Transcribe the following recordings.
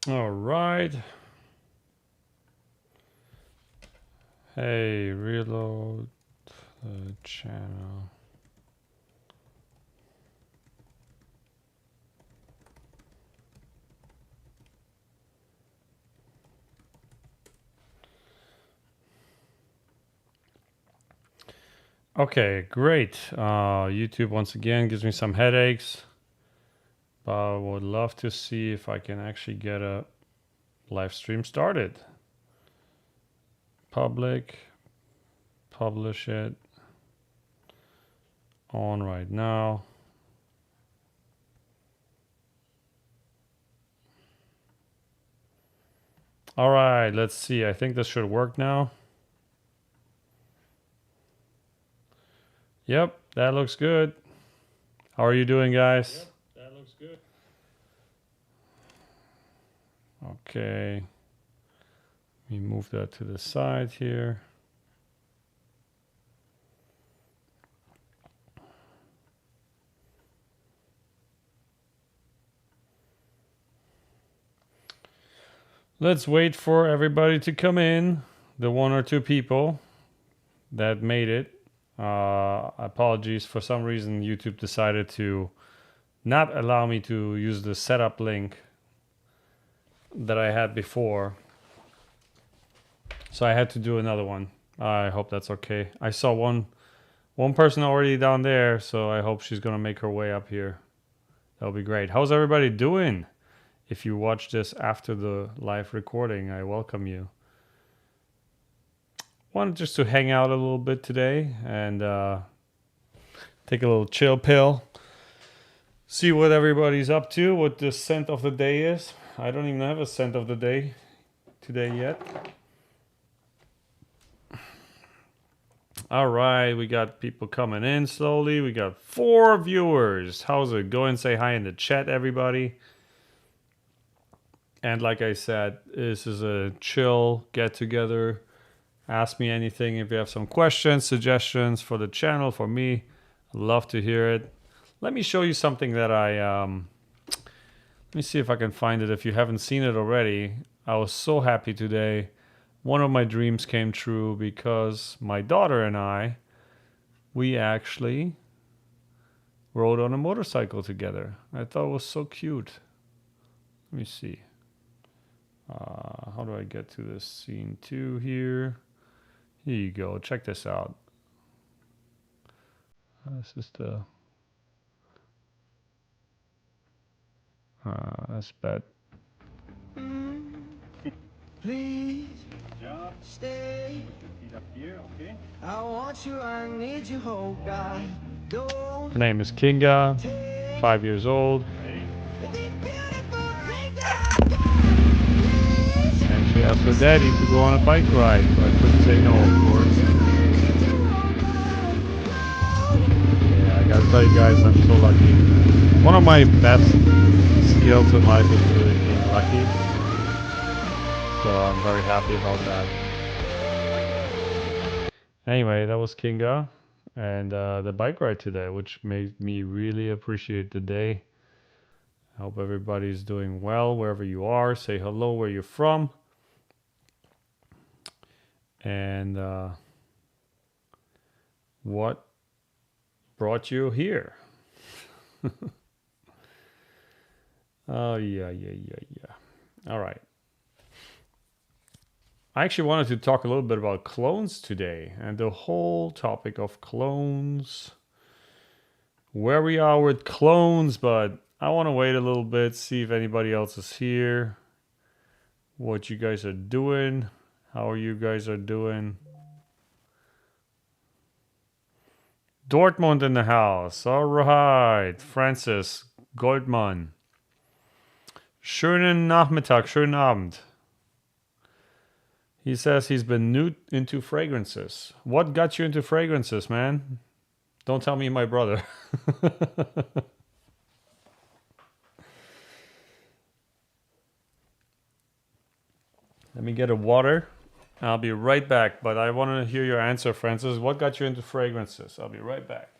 All right. Hey, reload the channel. Okay, great. YouTube once again gives me some headaches, but I would love to see if I can actually get a live stream started. Public, publish it on right now. All right, let's see. I think this should work now. Yep, that looks good. How are you doing, guys? Yep, that looks good. Okay. Let me move that to the side here. Let's wait for everybody to come in. The one or two people that made it. Apologies, for some reason YouTube decided to not allow me to use the setup link that I had before. So I had to do another one. I hope that's okay. I saw one person already down there, so I hope she's gonna make her way up here. That'll be great. How's everybody doing? If you watch this after the live recording, I welcome you. Wanted just to hang out a little bit today and take a little chill pill. See what everybody's up to, what the scent of the day is. I don't even have a scent of the day today yet. All right, we got people coming in slowly. We got 4 viewers. How's it going? Say hi in the chat, everybody. And like I said, this is a chill get together. Ask me anything if you have some questions, suggestions for the channel, for me. I'd love to hear it. Let me show you something that let me see if I can find it. If you haven't seen it already, I was so happy today. One of my dreams came true because my daughter and I, we actually rode on a motorcycle together. I thought it was so cute. Let me see. How do I get to this scene 2 here? Here you go. Check this out. This is the... that's bad. Please stay. Feet up here, okay. I want you, I need you, oh God. Her name is Kinga, 5 years old. And she asked her daddy to go on a bike ride, so I couldn't say no, of course. Yeah, I gotta tell you guys, I'm so lucky. One of my best skills in life is really being lucky. So I'm very happy about that. Anyway, that was Kinga and the bike ride today, which made me really appreciate the day. I hope everybody's doing well wherever you are. Say hello where you're from. And what brought you here? Oh, yeah. All right. I actually wanted to talk a little bit about clones today and the whole topic of clones. Where we are with clones, but I want to wait a little bit, see if anybody else is here. What you guys are doing. How you guys are doing. Dortmund in the house. All right. Francis Goldmann. Schönen Nachmittag, schönen Abend. He says he's been new into fragrances. What got you into fragrances, man? Don't tell me my brother. Let me get a water. I'll be right back, but I want to hear your answer, Francis. What got you into fragrances? I'll be right back.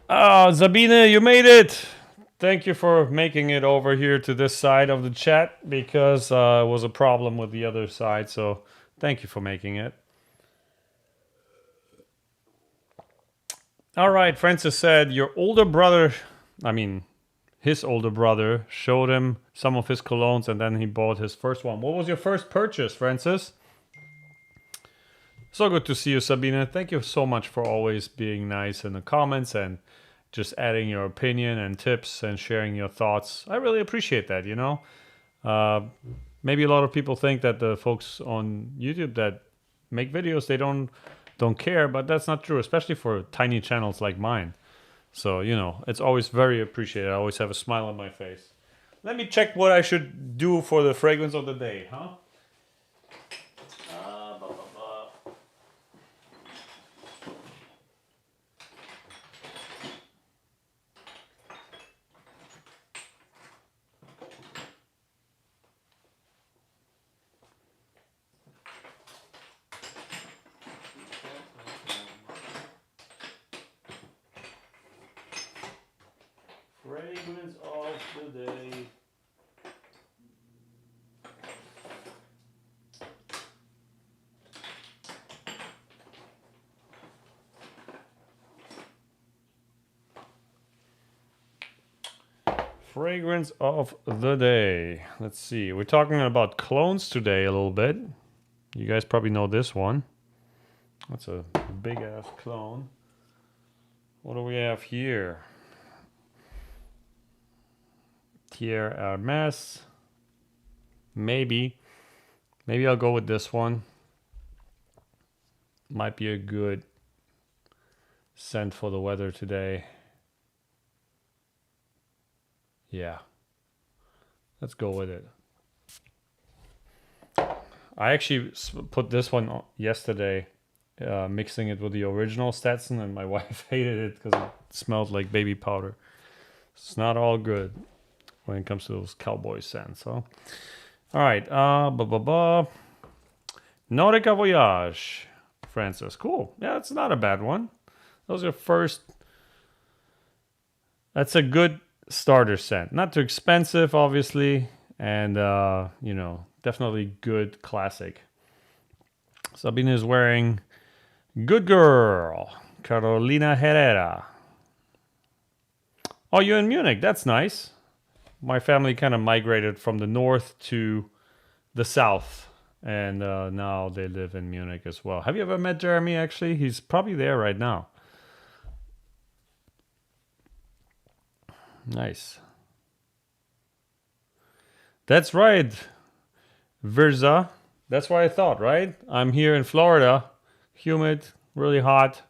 Oh, Sabine, you made it. Thank you for making it over here to this side of the chat because it was a problem with the other side. So thank you for making it. All right, Francis said your older brother, his older brother, showed him some of his colognes and then he bought his first one. What was your first purchase, Francis? So good to see you, Sabine. Thank you so much for always being nice in the comments and just adding your opinion and tips and sharing your thoughts. I really appreciate that, you know. Maybe a lot of people think that the folks on YouTube that make videos, they don't care, but that's not true, especially for tiny channels like mine. So, you know, it's always very appreciated. I always have a smile on my face. Let me check what I should do for the fragrance of the day, huh? Fragrance of the day. Fragrance of the day. Let's see. We're talking about clones today a little bit. You guys probably know this one. That's a big ass clone. What do we have here? Pierre Hermes. Maybe I'll go with this one. Might be a good scent for the weather today. Yeah. Let's go with it. I actually put this one yesterday, mixing it with the original Stetson, and my wife hated it because it smelled like baby powder. It's not all good when it comes to those cowboy scents, huh? All right, Nordica Voyage, Francis. Cool. Yeah, it's not a bad one. Those are first. That's a good starter scent. Not too expensive, obviously, and you know, definitely good classic. Sabine is wearing Good Girl, Carolina Herrera. Oh, you're in Munich. That's nice. My family kind of migrated from the north to the south, and now they live in Munich as well. Have you ever met Jeremy, actually? He's probably there right now. Nice. That's right, Virza. That's what I thought, right? I'm here in Florida. Humid, really hot.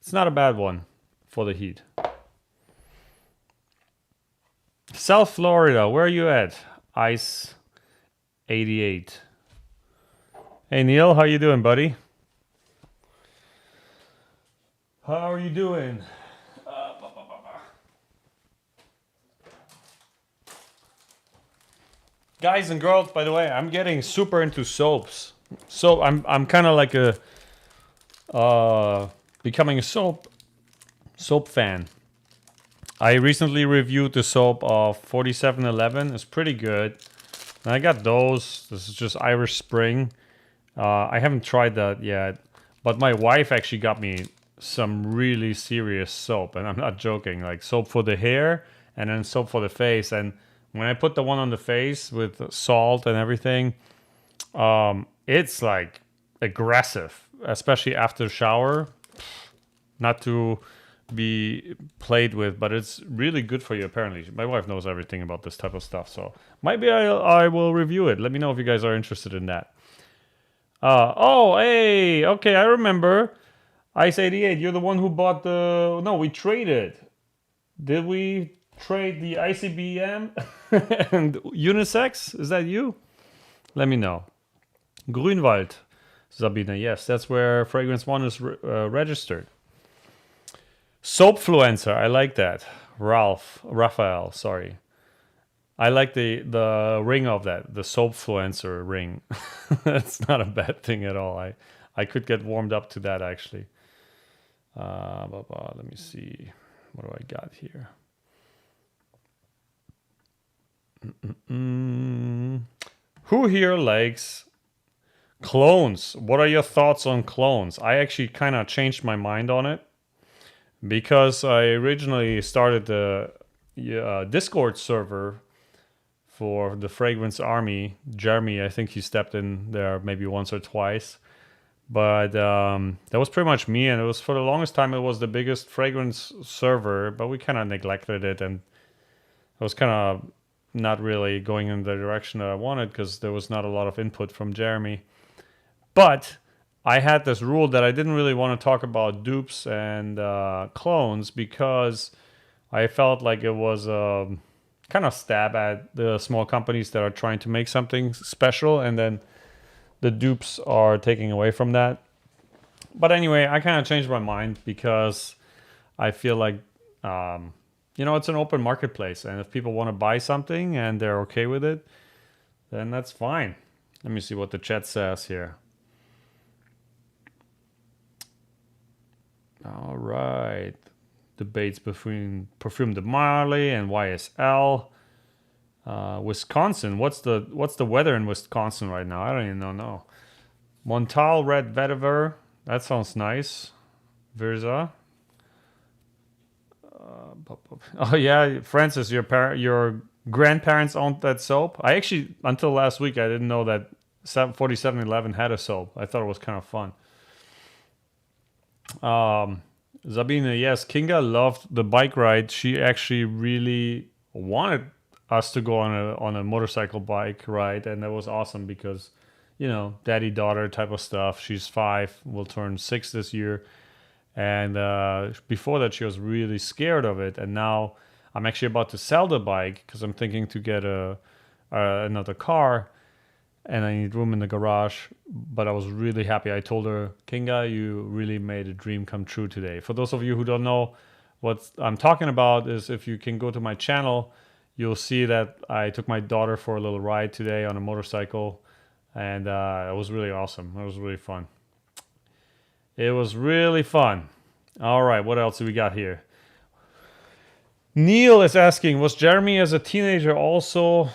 It's not a bad one for the heat. South Florida, where are you at? Ice 88. Hey Neil, how you doing, buddy? How are you doing? Guys and girls, by the way, I'm getting super into soaps. So I'm kind of like a becoming a soap fan. I recently reviewed the soap of 4711. It's pretty good. And I got those. This is just Irish Spring. I haven't tried that yet, but my wife actually got me some really serious soap, and I'm not joking. Like soap for the hair and then soap for the face. And when I put the one on the face with salt and everything, it's like aggressive, especially after shower. Not to be played with, but it's really good for you apparently. My wife knows everything about this type of stuff, so maybe I will review it. Let me know if you guys are interested in that. Oh, hey, okay, I remember. Ice 88, you're the one who bought the... No, we traded. Did we trade the ICBM and unisex? Is that you? Let me know. Grünwald, Sabine. Yes, that's where Fragrance One is registered. Soapfluencer, I like that. Raphael, sorry. I like the ring of that, the Soapfluencer ring. That's not a bad thing at all. I could get warmed up to that actually. Let me see. What do I got here? Who here likes clones? What are your thoughts on clones? I actually kind of changed my mind on it because I originally started the Discord server for the Fragrance Army. Jeremy, I think he stepped in there maybe once or twice. But that was pretty much me, and it was for the longest time it was the biggest fragrance server, but we kind of neglected it, and I was kind of not really going in the direction that I wanted because there was not a lot of input from Jeremy. But I had this rule that I didn't really want to talk about dupes and clones because I felt like it was kind of stab at the small companies that are trying to make something special, and then the dupes are taking away from that. But anyway, I kind of changed my mind because I feel like, it's an open marketplace. And if people want to buy something and they're okay with it, then that's fine. Let me see what the chat says here. All right. Debates between Parfum de Marly and YSL. Wisconsin. What's the weather in Wisconsin right now? I don't even know. Montal Red Vetiver. That sounds nice. Verza. Oh yeah, Francis, your grandparents owned that soap. I actually, until last week, I didn't know that 4711 had a soap. I thought it was kind of fun. Zabina, yes, Kinga loved the bike ride. She actually really wanted us to go on a motorcycle bike ride, and that was awesome because, daddy daughter type of stuff. She's 5, will turn 6 this year, and before that she was really scared of it. And now I'm actually about to sell the bike because I'm thinking to get another car, and I need room in the garage. But I was really happy. I told her, Kinga, you really made a dream come true today. For those of you who don't know what I'm talking about, is if you can go to my channel, you'll see that I took my daughter for a little ride today on a motorcycle, and it was really awesome. It was really fun. It was really fun. All right, what else do we got here? Neil is asking, was Jeremy as a teenager also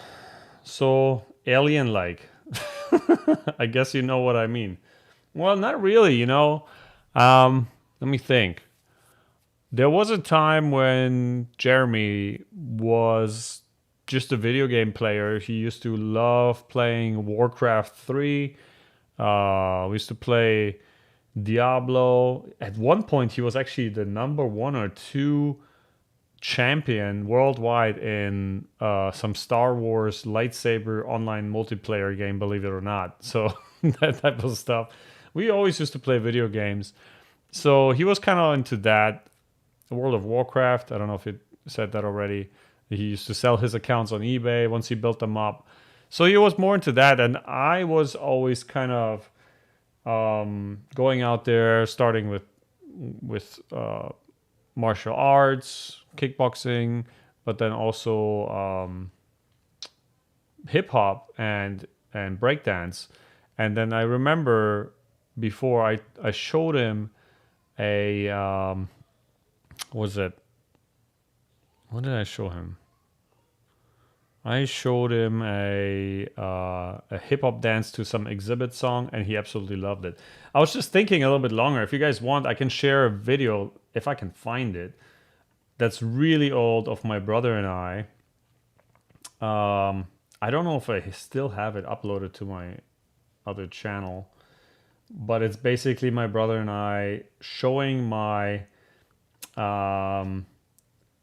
so alien-like? I guess you know what I mean. Well, not really, Let me think. There was a time when Jeremy was just a video game player. He used to love playing Warcraft 3. We used to play Diablo. At one point, he was actually the number 1 or 2 champion worldwide in some Star Wars lightsaber online multiplayer game, believe it or not. So that type of stuff. We always used to play video games. So he was kind of into that. World of Warcraft, I don't know if it said that already. He used to sell his accounts on eBay once he built them up. So he was more into that, and I was always kind of going out there, starting with martial arts, kickboxing, but then also hip hop and breakdance. And then I remember before I showed him a what did I show him? I showed him a hip hop dance to some Exhibit song, and he absolutely loved it. I was just thinking a little bit longer. If you guys want, I can share a video if I can find it. That's really old of my brother and I. I don't know if I still have it uploaded to my other channel, but it's basically my brother and I showing my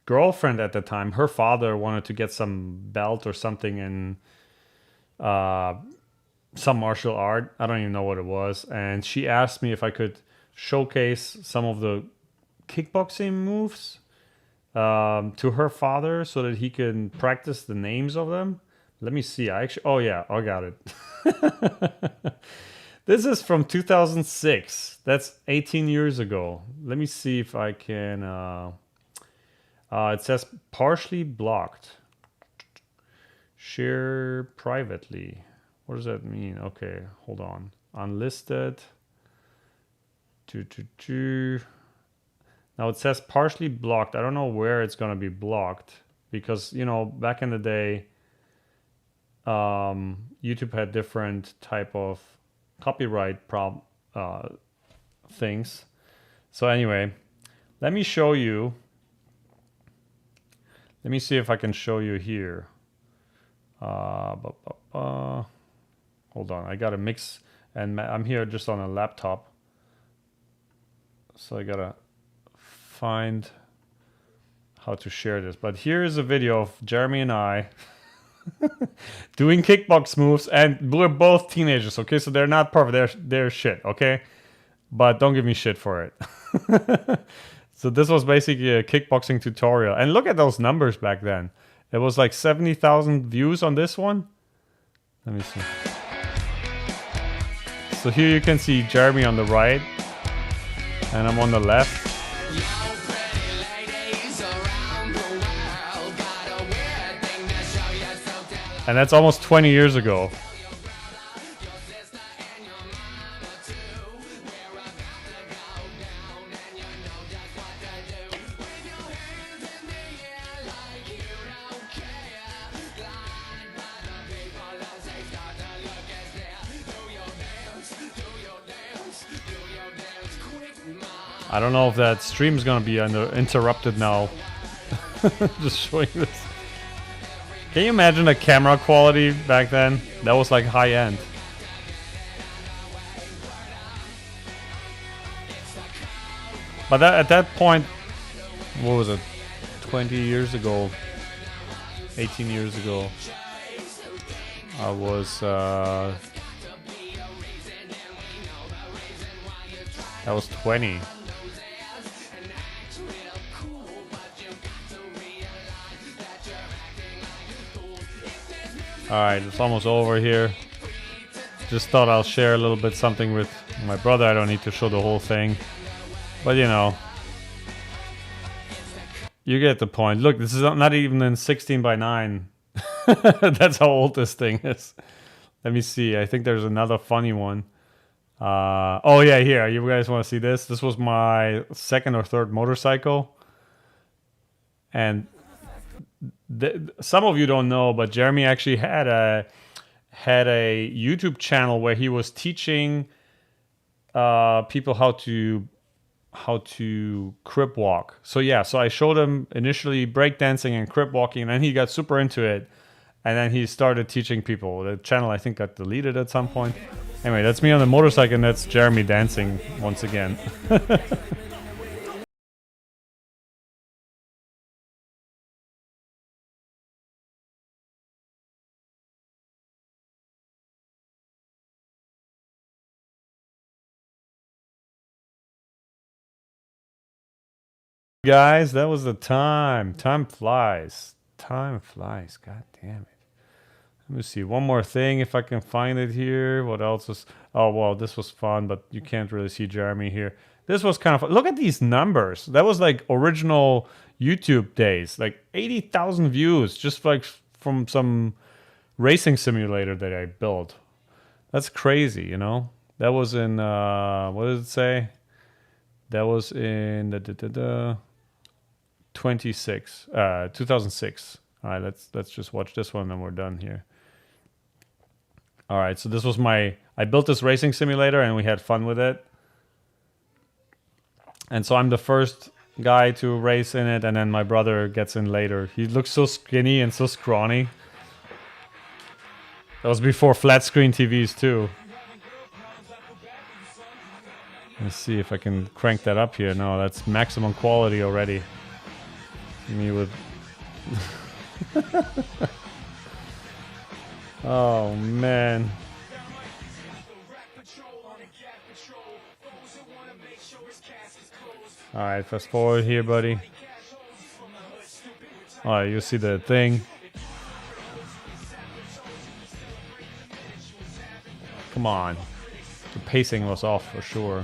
girlfriend at the time. Her father wanted to get some belt or something in some martial art. I don't even know what it was. And she asked me if I could showcase some of the kickboxing moves to her father so that he can practice the names of them. Let me see. I got it. This is from 2006. That's 18 years ago. Let me see if I can... it says partially blocked. Share privately. What does that mean? Okay, hold on. Unlisted. Now it says partially blocked. I don't know where it's gonna be blocked because, you know, back in the day, YouTube had different type of copyright things. So anyway, let me show you. Let me see if I can show you here. Hold on, I gotta mix, and I'm here just on a laptop, so I gotta find how to share this. But here is a video of Jeremy and I doing kickbox moves, and we're both teenagers, okay? So they're not perfect, they're shit, okay? But don't give me shit for it. So this was basically a kickboxing tutorial. And look at those numbers back then. It was like 70,000 views on this one. Let me see. So here you can see Jeremy on the right, and I'm on the left. And that's almost 20 years ago. I don't know if that stream's gonna be interrupted now. Just showing this. Can you imagine the camera quality back then? That was like high end. But at that point, what was it? 20 years ago, 18 years ago, I was that was 20. Alright, it's almost over here. Just thought I'll share a little bit something with my brother. I don't need to show the whole thing. But you know, you get the point. Look, this is not even in 16:9. That's how old this thing is. Let me see. I think there's another funny one. Oh yeah, here. You guys want to see this? This was my second or third motorcycle. And some of you don't know, but Jeremy actually had a YouTube channel where he was teaching people how to crip walk. So yeah, so I showed him initially breakdancing and crip walking, and then he got super into it, and then he started teaching people. The channel, I think, got deleted at some point. Anyway, that's me on the motorcycle, and that's Jeremy dancing once again. Guys, that was the time. Time flies. Time flies. God damn it. Let me see. One more thing if I can find it here. What else was... Oh, well, this was fun, but you can't really see Jeremy here. This was kind of fun. Look at these numbers. That was like original YouTube days. Like 80,000 views just like from some racing simulator that I built. That's crazy, you know? That was in... what did it say? That was in... 2006. All right, let's just watch this one and we're done here. All right, so this was I built this racing simulator and we had fun with it. And so I'm the first guy to race in it, and then my brother gets in later. He looks so skinny and so scrawny. That was before flat screen TVs too. Let's see if I can crank that up here. No, that's maximum quality already. Me with... Oh man. Alright, fast forward here, buddy. Alright, you see the thing. Come on. The pacing was off for sure.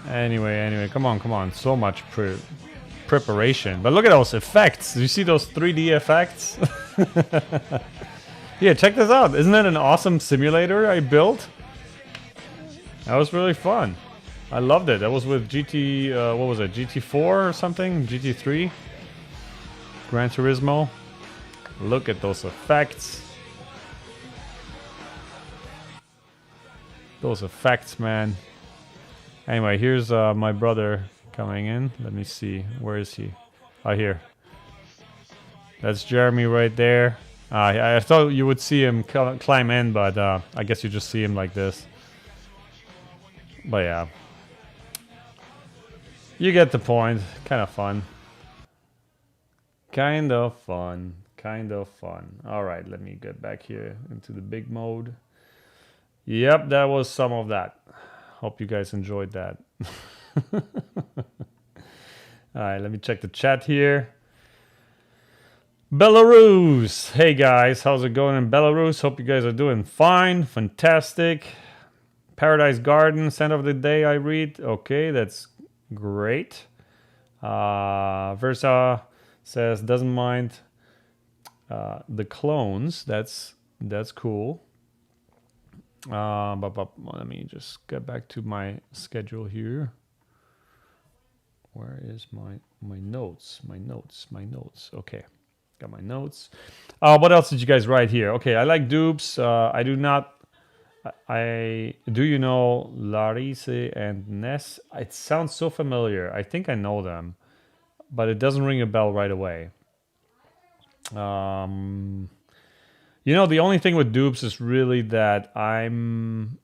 Anyway, come on. So much preparation. But look at those effects. Do you see those 3D effects? Yeah, check this out. Isn't that an awesome simulator I built? That was really fun. I loved it. That was with GT, what was it, GT4 or something? GT3? Gran Turismo. Look at those effects. Those effects, man. Anyway, here's my brother coming in. Let me see. Where is he? Oh, here. That's Jeremy right there. I thought you would see him climb in, but I guess you just see him like this. But yeah. You get the point. Kind of fun. Kind of fun. Kind of fun. Alright, let me get back here into the big mode. Yep, that was some of that. Hope you guys enjoyed that. Alright, let me check the chat here. Belarus! Hey guys, how's it going in Belarus? Hope you guys are doing fine. Fantastic. Paradise Garden, Scent of the Day I read. Okay, that's great. Versa says doesn't mind the clones. That's cool. But let me just get back to my schedule here. Where is my notes? My notes. Okay, got my notes. What else did you guys write here? Okay, I like dupes. I do not. Do you know Larise and Ness? It sounds so familiar. I think I know them, but it doesn't ring a bell right away. You know, the only thing with dupes is really that I'm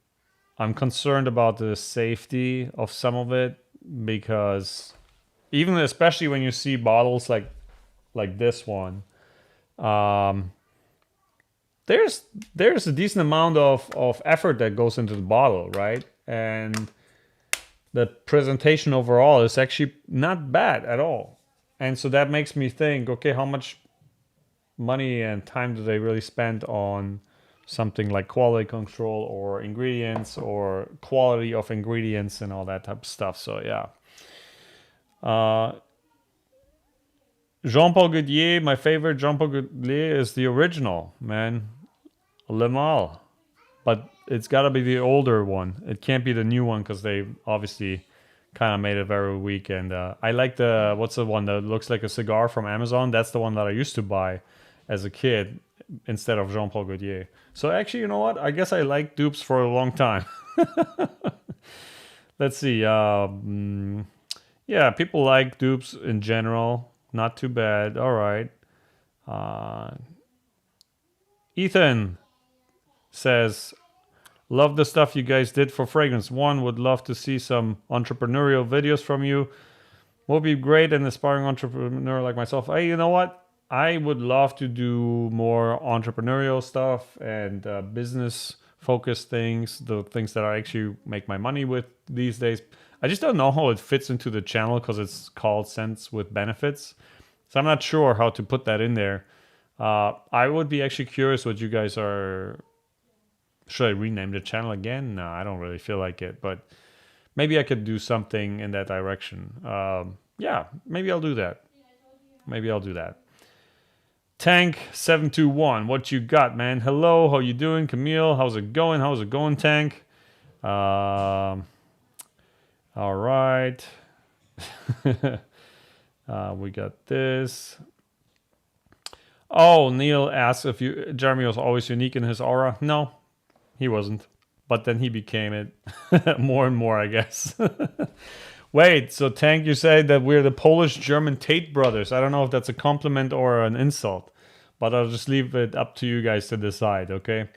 concerned about the safety of some of it, because even especially when you see bottles like this one, there's a decent amount of effort that goes into the bottle, right? And the presentation overall is actually not bad at all. And so that makes me think, okay, how much money and time do they really spend on something like quality control or ingredients or quality of ingredients and all that type of stuff? So yeah. Jean-Paul Gaultier, my favorite Jean-Paul Gaultier is the original, man. Le Male. But it's got to be the older one. It can't be the new one because they obviously kind of made it very weak. And I like the, what's the one that looks like a cigar from Amazon? That's the one that I used to buy as a kid instead of Jean-Paul Gaultier. So actually, you know what? I guess I liked dupes for a long time. Let's see. Yeah, people like dupes in general. Not too bad. All right. Ethan says, love the stuff you guys did for Fragrance One. Would love to see some entrepreneurial videos from you. Would be great, an aspiring entrepreneur like myself. Hey, you know what? I would love to do more entrepreneurial stuff and business-focused things, the things that I actually make my money with these days. I just don't know how it fits into the channel because it's called Scents with Benefits. So I'm not sure how to put that in there. I would be actually curious what you guys are... Should I rename the channel again? No, I don't really feel like it, but maybe I could do something in that direction. Yeah, maybe I'll do that. Tank721, what you got, man? Hello, how you doing? Camille, how's it going, Tank? All right. We got this. Oh, Neil asks if Jeremy was always unique in his aura. No, he wasn't. But then he became it more and more, I guess. Wait, so Tank, you say that we're the Polish-German Tate brothers. I don't know if that's a compliment or an insult, but I'll just leave it up to you guys to decide, okay?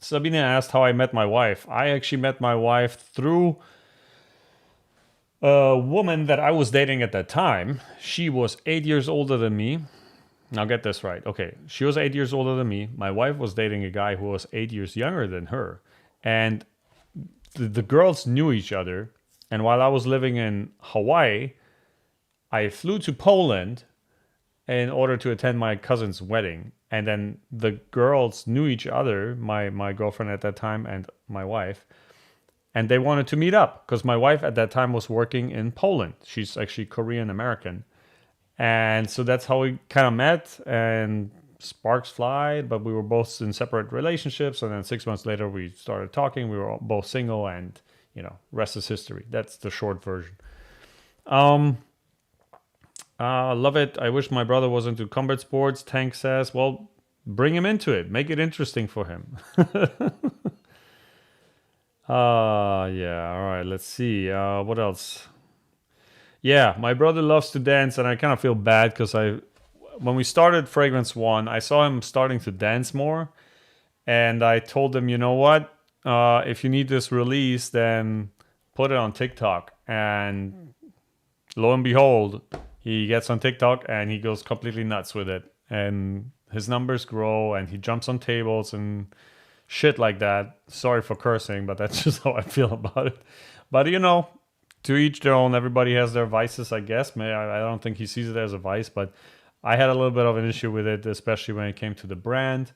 Sabina asked how I met my wife. I actually met my wife through a woman that I was dating at that time. She was 8 years older than me. Now get this right. Okay, she was 8 years older than me. My wife was dating a guy who was 8 years younger than her. And the girls knew each other. And while I was living in Hawaii, I flew to Poland in order to attend my cousin's wedding. And then the girls knew each other, my girlfriend at that time and my wife. And they wanted to meet up because my wife at that time was working in Poland. She's actually Korean American. And so that's how we kind of met. And sparks fly, but we were both in separate relationships. And then 6 months later, we started talking. We were both single, and rest is history. That's the short version. Love it. I wish my brother was into combat sports. Tank says, well, bring him into it. Make it interesting for him. Yeah. All right. Let's see. What else? Yeah, my brother loves to dance, and I kind of feel bad because when we started Fragrance One, I saw him starting to dance more, and I told him, you know what? If you need this release, then put it on TikTok. And lo and behold, he gets on TikTok and he goes completely nuts with it. And his numbers grow, and he jumps on tables and shit like that. Sorry for cursing, but that's just how I feel about it. But to each their own. Everybody has their vices, I guess. I don't think he sees it as a vice, but I had a little bit of an issue with it, especially when it came to the brand.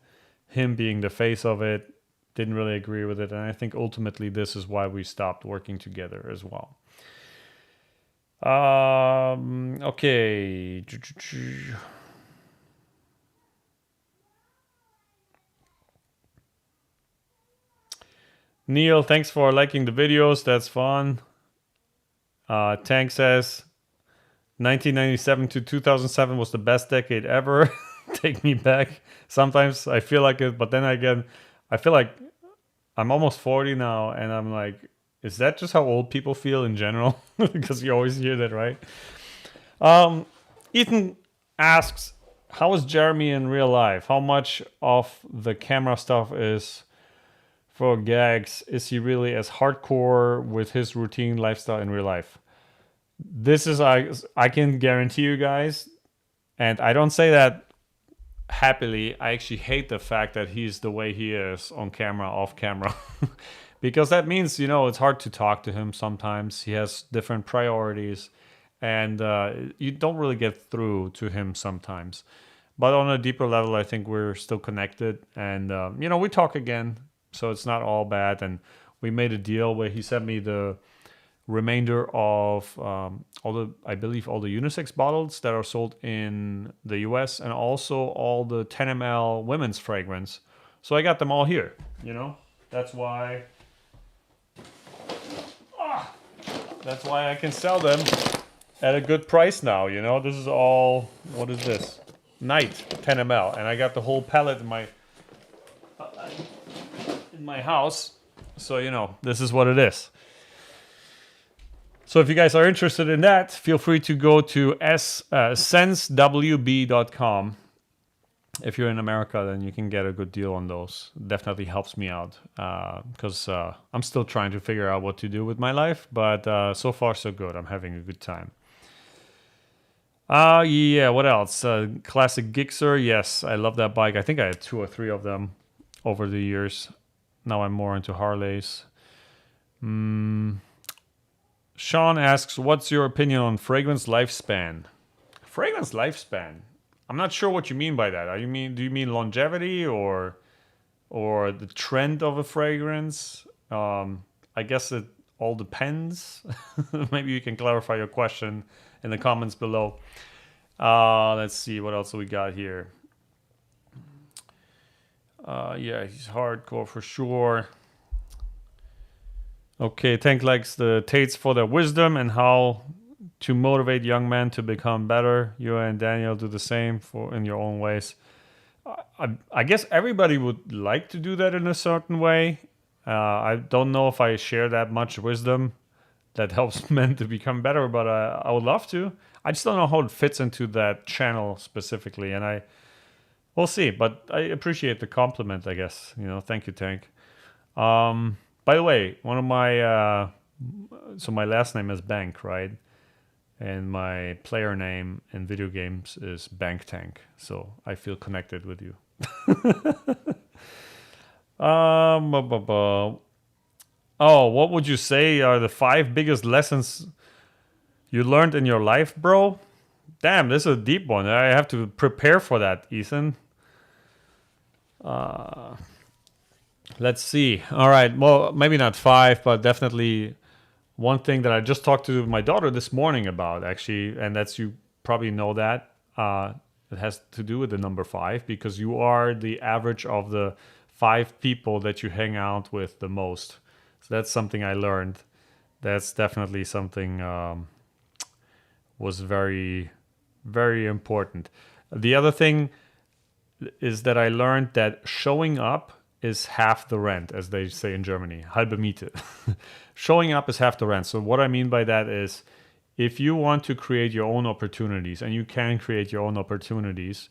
Him being the face of it, didn't really agree with it. And I think ultimately this is why we stopped working together as well. Okay. Neil, thanks for liking the videos. That's fun. Tank says 1997 to 2007 was the best decade ever. Take me back. Sometimes I feel like it, but then again, I feel like I'm almost 40 now, and I'm like, is that just how old people feel in general? Because you always hear that, right? Ethan asks, how is Jeremy in real life? How much of the camera stuff is for gags? Is he really as hardcore with his routine lifestyle in real life? This is, I can guarantee you guys, and I don't say that happily. I actually hate the fact that he's the way he is on camera, off camera. Because that means, it's hard to talk to him sometimes. He has different priorities, and you don't really get through to him sometimes. But on a deeper level, I think we're still connected, and we talk again, so it's not all bad. And we made a deal where he sent me the remainder of all the unisex bottles that are sold in the US, and also all the 10 ml women's fragrance. So I got them all here, That's why I can sell them at a good price now, This is all, what is this? Night 10 ml, and I got the whole palette in my house. So, this is what it is. So if you guys are interested in that, feel free to go to sensewb.com. If you're in America, then you can get a good deal on those. Definitely helps me out because I'm still trying to figure out what to do with my life. But so far, so good. I'm having a good time. Yeah, what else? Classic Gixxer. Yes, I love that bike. I think I had 2 or 3 of them over the years. Now I'm more into Harleys. Sean asks, what's your opinion on fragrance lifespan? Fragrance lifespan? I'm not sure what you mean by that. Do you mean longevity or the trend of a fragrance? I guess it all depends. Maybe you can clarify your question in the comments below. Let's see, what else do we got here? Yeah, he's hardcore for sure. Okay, Tank likes the Tates for their wisdom and how to motivate young men to become better. You and Daniel do the same in your own ways. I guess everybody would like to do that in a certain way. I don't know if I share that much wisdom that helps men to become better, but I would love to. I just don't know how it fits into that channel specifically, and we'll see. But I appreciate the compliment, I guess. Thank you, Tank. By the way, one of my so my last name is Bank, right? And my player name in video games is Bank Tank. So I feel connected with you. Oh, what would you say are the 5 biggest lessons you learned in your life, bro? Damn, this is a deep one. I have to prepare for that, Ethan. Let's see. All right. Well, maybe not 5, but definitely one thing that I just talked to my daughter this morning about, actually, and that's, you probably know that. It has to do with the number 5 because you are the average of the 5 people that you hang out with the most. So that's something I learned. That's definitely something was very, very important. The other thing is that I learned that showing up is half the rent, as they say in Germany. Halbe Miete. Showing up is half the rent. So what I mean by that is if you want to create your own opportunities, and you can create your own opportunities,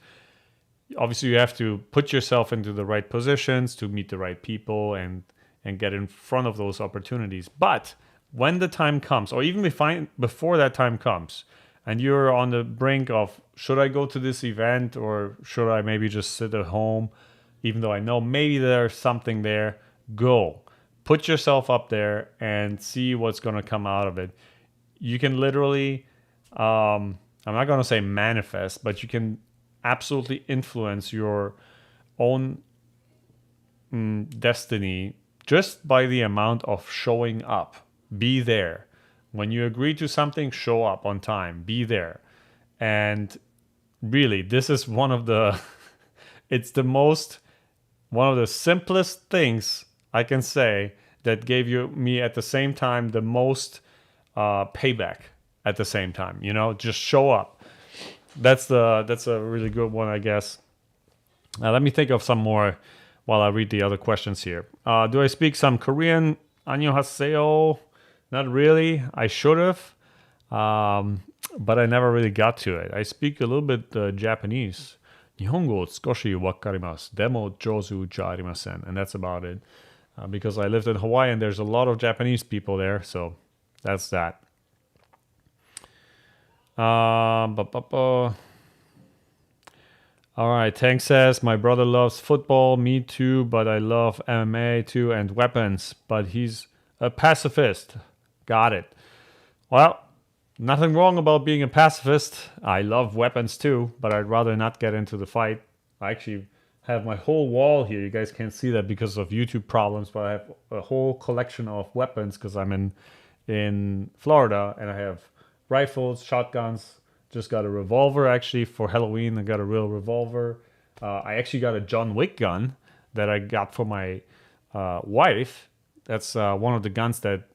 obviously you have to put yourself into the right positions to meet the right people and get in front of those opportunities. But when the time comes, or even before that time comes, and you're on the brink of, should I go to this event or should I maybe just sit at home, even though I know maybe there's something there, go. Put yourself up there and see what's going to come out of it. You can literally, I'm not going to say manifest, but you can absolutely influence your own destiny just by the amount of showing up. Be there. When you agree to something, show up on time. Be there. And really, this is one of the one of the simplest things I can say that gave me at the same time the most payback at the same time. Just show up. That's a really good one, I guess. Now let me think of some more while I read the other questions here. Do I speak some Korean? Annyeonghaseyo. Not really. I should have, but I never really got to it. I speak a little bit Japanese. Nihongo tsukoshi wakarimasu. Demo jozu ja arimasen. And that's about it. Because I lived in Hawaii and there's a lot of Japanese people there. So that's that. All right, Tank says, my brother loves football, me too, but I love MMA too and weapons, but he's a pacifist. Got it. Well, nothing wrong about being a pacifist. I love weapons too, but I'd rather not get into the fight. I actually have my whole wall here. You guys can't see that because of YouTube problems, but I have a whole collection of weapons because I'm in Florida, and I have rifles, shotguns. Just got a revolver actually for Halloween. I got a real revolver. I actually got a John Wick gun that I got for my wife. That's one of the guns that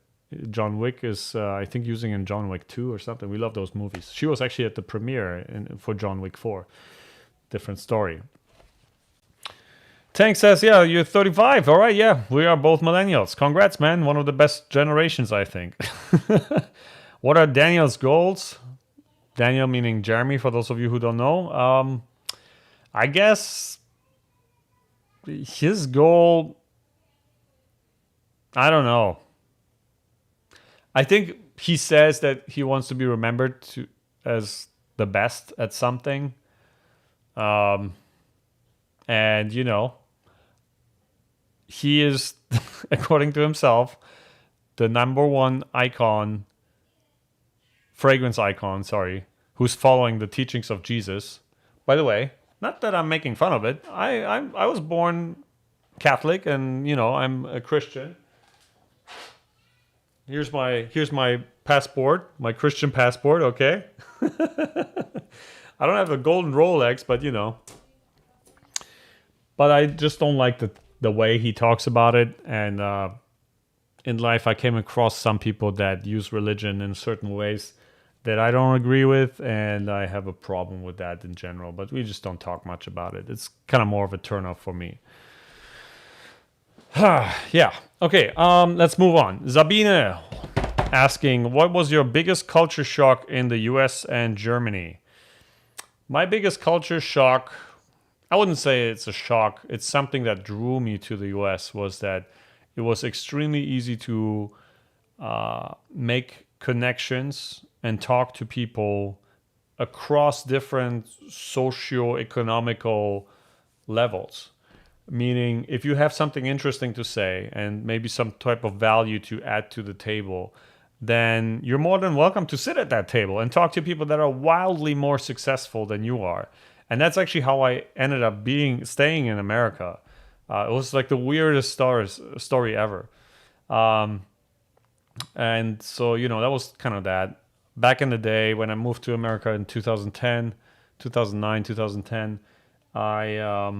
John Wick is, I think, using in John Wick 2 or something. We love those movies. She was actually at the premiere for John Wick 4. Different story. Tank says, yeah, you're 35. All right, yeah, we are both millennials. Congrats, man. One of the best generations, I think. What are Daniel's goals? Daniel meaning Jeremy, for those of you who don't know. I guess his goal, I don't know. I think he says that he wants to be remembered as the best at something. And, he is, according to himself, the number one fragrance icon, who's following the teachings of Jesus. By the way, not that I'm making fun of it. I was born Catholic, and I'm a Christian. Here's my passport, my Christian passport. Okay, I don't have a golden Rolex, but But I just don't like the way he talks about it, and in life I came across some people that use religion in certain ways that I don't agree with, and I have a problem with that in general, but we just don't talk much about it. It's kind of more of a turn-off for me. Yeah. Okay, let's move on. Sabine asking, what was your biggest culture shock in the US and Germany? My biggest culture shock, I wouldn't say it's a shock. It's something that drew me to the US, was that it was extremely easy to make connections and talk to people across different socio-economical levels. Meaning, if you have something interesting to say and maybe some type of value to add to the table, then you're more than welcome to sit at that table and talk to people that are wildly more successful than you are. And that's actually how I ended up staying in America. It was like the weirdest story ever. And so, that was kind of that. Back in the day when I moved to America in 2010, 2009, 2010, I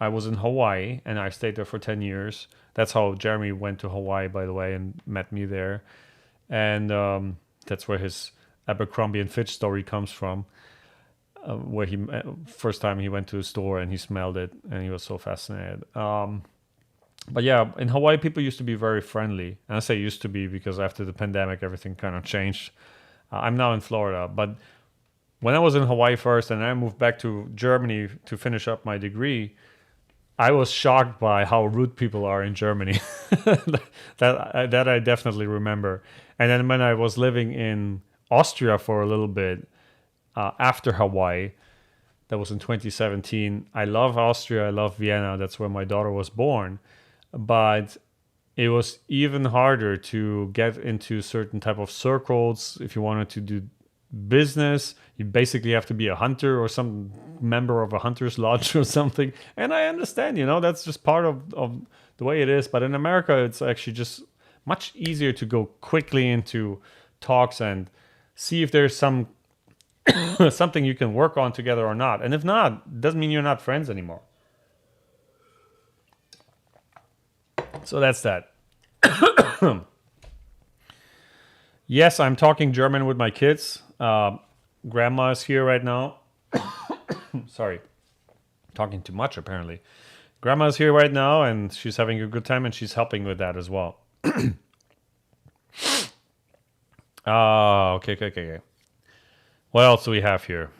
was in Hawaii and I stayed there for 10 years. That's how Jeremy went to Hawaii, by the way, and met me there. And that's where his Abercrombie and Fitch story comes from, where he first time he went to a store and he smelled it and he was so fascinated. But yeah, in Hawaii, people used to be very friendly. And I say used to be because after the pandemic, everything kind of changed. I'm now in Florida, but when I was in Hawaii first and I moved back to Germany to finish up my degree, I was shocked by how rude people are in Germany. that I definitely remember. And then when I was living in Austria for a little bit after Hawaii, that was in 2017. I love Austria. I love Vienna. That's where my daughter was born. But it was even harder to get into certain type of circles if you wanted to do business. You basically have to be a hunter or some member of a hunter's lodge or something. And I understand, that's just part of the way it is. But in America, it's actually just much easier to go quickly into talks and see if there's some something you can work on together or not. And if not, it doesn't mean you're not friends anymore. So that's that. Yes, I'm talking German with my kids. Grandma is here right now. Sorry. Talking too much, apparently. Grandma is here right now, and she's having a good time, and she's helping with that as well. Okay. What else do we have here?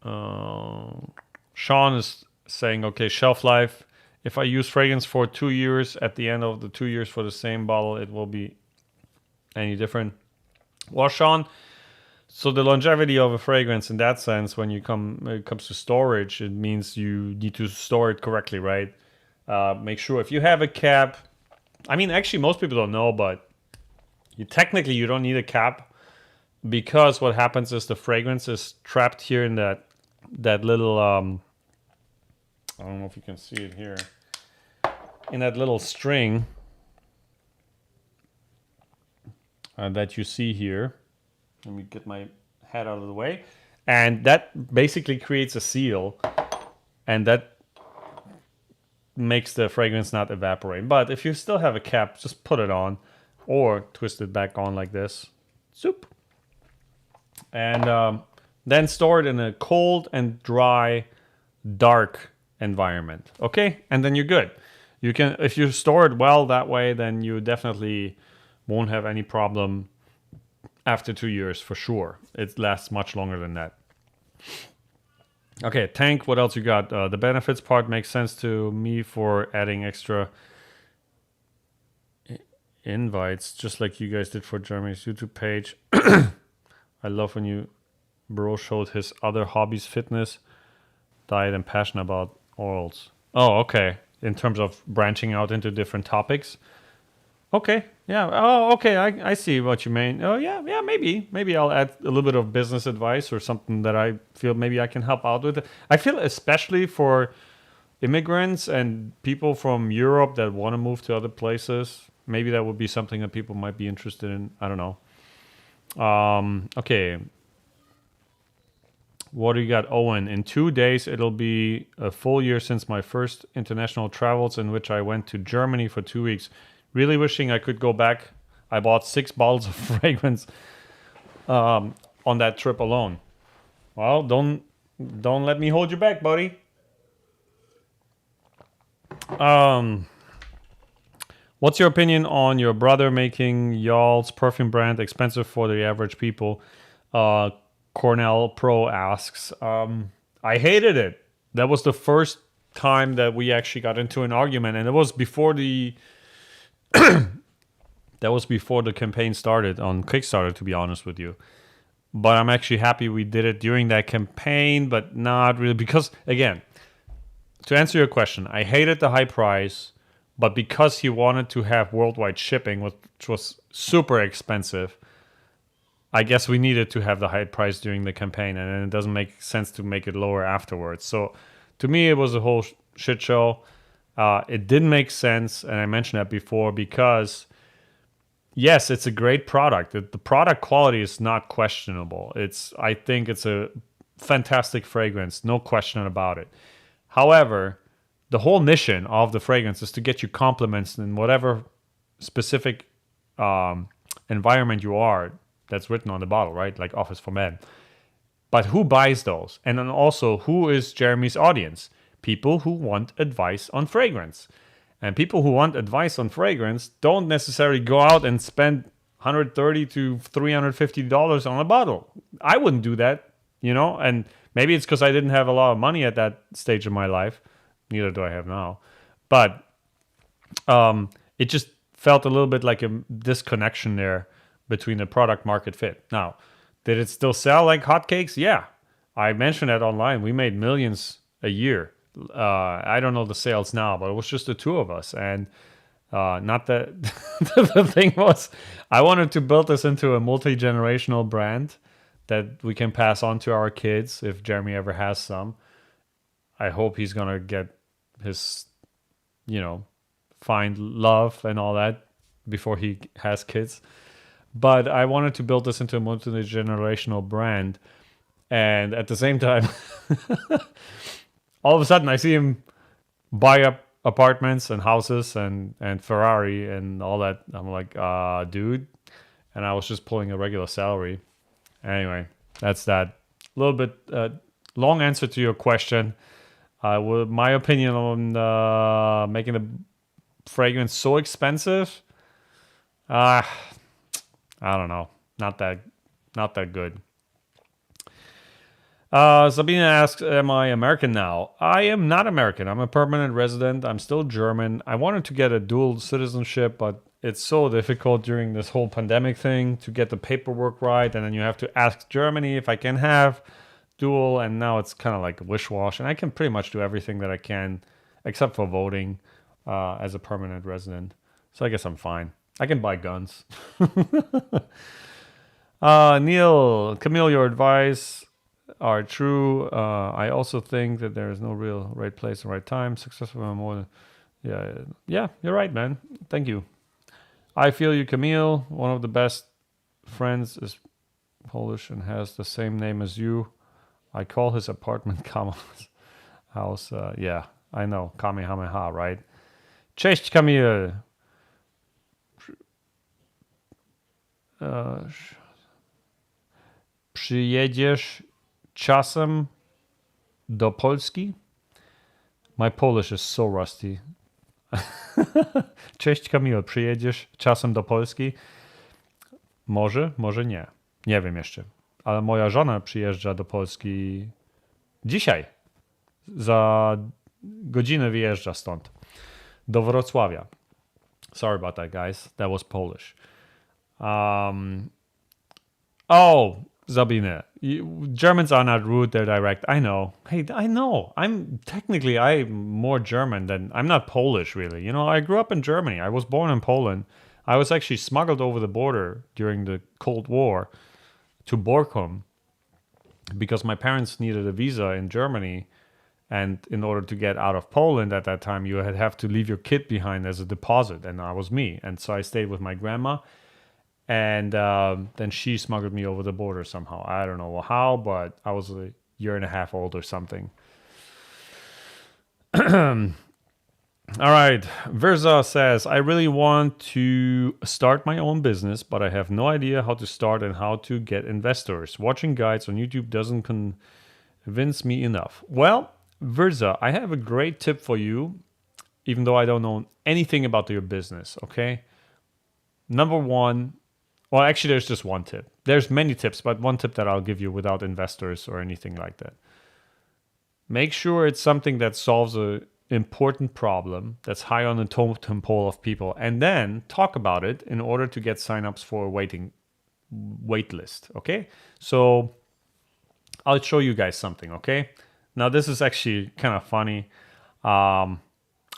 Sean is saying, okay, shelf life. If I use fragrance for 2 years, at the end of the 2 years for the same bottle, it will be any different? Well, Sean, so the longevity of a fragrance in that sense, when it comes to storage, it means you need to store it correctly, right? Make sure if you have a cap, I mean, actually most people don't know, but technically you don't need a cap, because what happens is the fragrance is trapped here in that little, I don't know if you can see it here, in that little string that you see here. Let me get my head out of the way. And that basically creates a seal, and that makes the fragrance not evaporate. But if you still have a cap, just put it on or twist it back on like this. Soup. And then store it in a cold and dry, dark environment. Okay? And then you're good. You can, if you store it well that way, then you definitely won't have any problem after 2 years for sure. It lasts much longer than that. Okay, Tank, what else you got? The benefits part makes sense to me for adding extra invites, just like you guys did for Jeremy's YouTube page. I love when bro showed his other hobbies, fitness, diet, and passion about orals. Oh, okay. In terms of branching out into different topics. Okay, yeah. Oh, okay. I see what you mean. Oh, yeah. Maybe I'll add a little bit of business advice or something that I feel maybe I can help out with. I feel especially for immigrants and people from Europe that want to move to other places, maybe that would be something that people might be interested in. I don't know. Okay. What do you got, Owen? In 2 days, it'll be a full year since my first international travels, in which I went to Germany for 2 weeks. Really wishing I could go back. I bought 6 bottles of fragrance on that trip alone. Well, don't let me hold you back, buddy. What's your opinion on your brother making y'all's perfume brand expensive for the average people? Cornell Pro asks. I hated it. That was the first time that we actually got into an argument, and it was before the campaign started on Kickstarter, to be honest with you. But I'm actually happy we did it during that campaign, but not really, because again, to answer your question, I hated the high price, but because he wanted to have worldwide shipping, which was super expensive, I guess we needed to have the high price during the campaign, and it doesn't make sense to make it lower afterwards. So to me, it was a whole shit show. It didn't make sense, and I mentioned that before, because yes, it's a great product. The product quality is not questionable. I think it's a fantastic fragrance, no question about it. However, the whole mission of the fragrance is to get you compliments in whatever specific environment you are that's written on the bottle, right? Like Office for Men. But who buys those? And then also, who is Jeremy's audience? People who want advice on fragrance. And people who want advice on fragrance don't necessarily go out and spend $130 to $350 on a bottle. I wouldn't do that, and maybe it's because I didn't have a lot of money at that stage of my life. Neither do I have now. But it just felt a little bit like a disconnection there between the product market fit. Now, did it still sell like hotcakes? Yeah. I mentioned that online. We made millions a year. I don't know the sales now, but it was just the two of us. And not that the thing was, I wanted to build this into a multi-generational brand that we can pass on to our kids if Jeremy ever has some. I hope he's going to get his, find love and all that before he has kids. But I wanted to build this into a multi-generational brand. And at the same time, all of a sudden I see him buy up apartments and houses and Ferrari and all that. I'm like, dude. And I was just pulling a regular salary. Anyway, that's that. A little bit long answer to your question. My opinion on making the fragrance so expensive, I don't know. Not that good. Sabina asks, am I American now? I am not American. I'm a permanent resident. I'm still German. I wanted to get a dual citizenship, but it's so difficult during this whole pandemic thing to get the paperwork right. And then you have to ask Germany if I can have dual. And now it's kind of like a wish-wash. And I can pretty much do everything that I can except for voting as a permanent resident. So I guess I'm fine. I can buy guns. Neil, Camille, your advice are true. I also think that there is no real right place and right time. Successful more. Yeah, you're right, man. Thank you. I feel you, Camille. One of the best friends is Polish and has the same name as you. I call his apartment Kamil's house. Yeah, I know. Kamehameha, right? Cześć, Camille. Przyjedziesz czasem do Polski? My Polish is so rusty. Cześć, Kamil, przyjedziesz czasem do Polski? Może nie. Nie wiem jeszcze. Ale moja żona przyjeżdża do Polski dzisiaj. Za godzinę wyjeżdża stąd. Do Wrocławia. Sorry about that, guys. That was Polish. Sabine, Germans are not rude, they're direct. I know. Hey, I know. I'm more German than... I'm not Polish, really. I grew up in Germany. I was born in Poland. I was actually smuggled over the border during the Cold War to Borkum because my parents needed a visa in Germany. And in order to get out of Poland at that time, you have to leave your kid behind as a deposit. And that was me. And so I stayed with my grandma. And then she smuggled me over the border somehow. I don't know how, but I was a year and a half old or something. All right. Verza says, I really want to start my own business, but I have no idea how to start and how to get investors. Watching guides on YouTube doesn't convince me enough. Well, Verza, I have a great tip for you, even though I don't know anything about your business, okay? Number one, well, actually, there's just one tip. There's many tips, but one tip that I'll give you without investors or anything like that. Make sure it's something that solves an important problem that's high on the totem pole of people, and then talk about it in order to get signups for a wait list, okay? So I'll show you guys something, okay? Now, this is actually kind of funny. I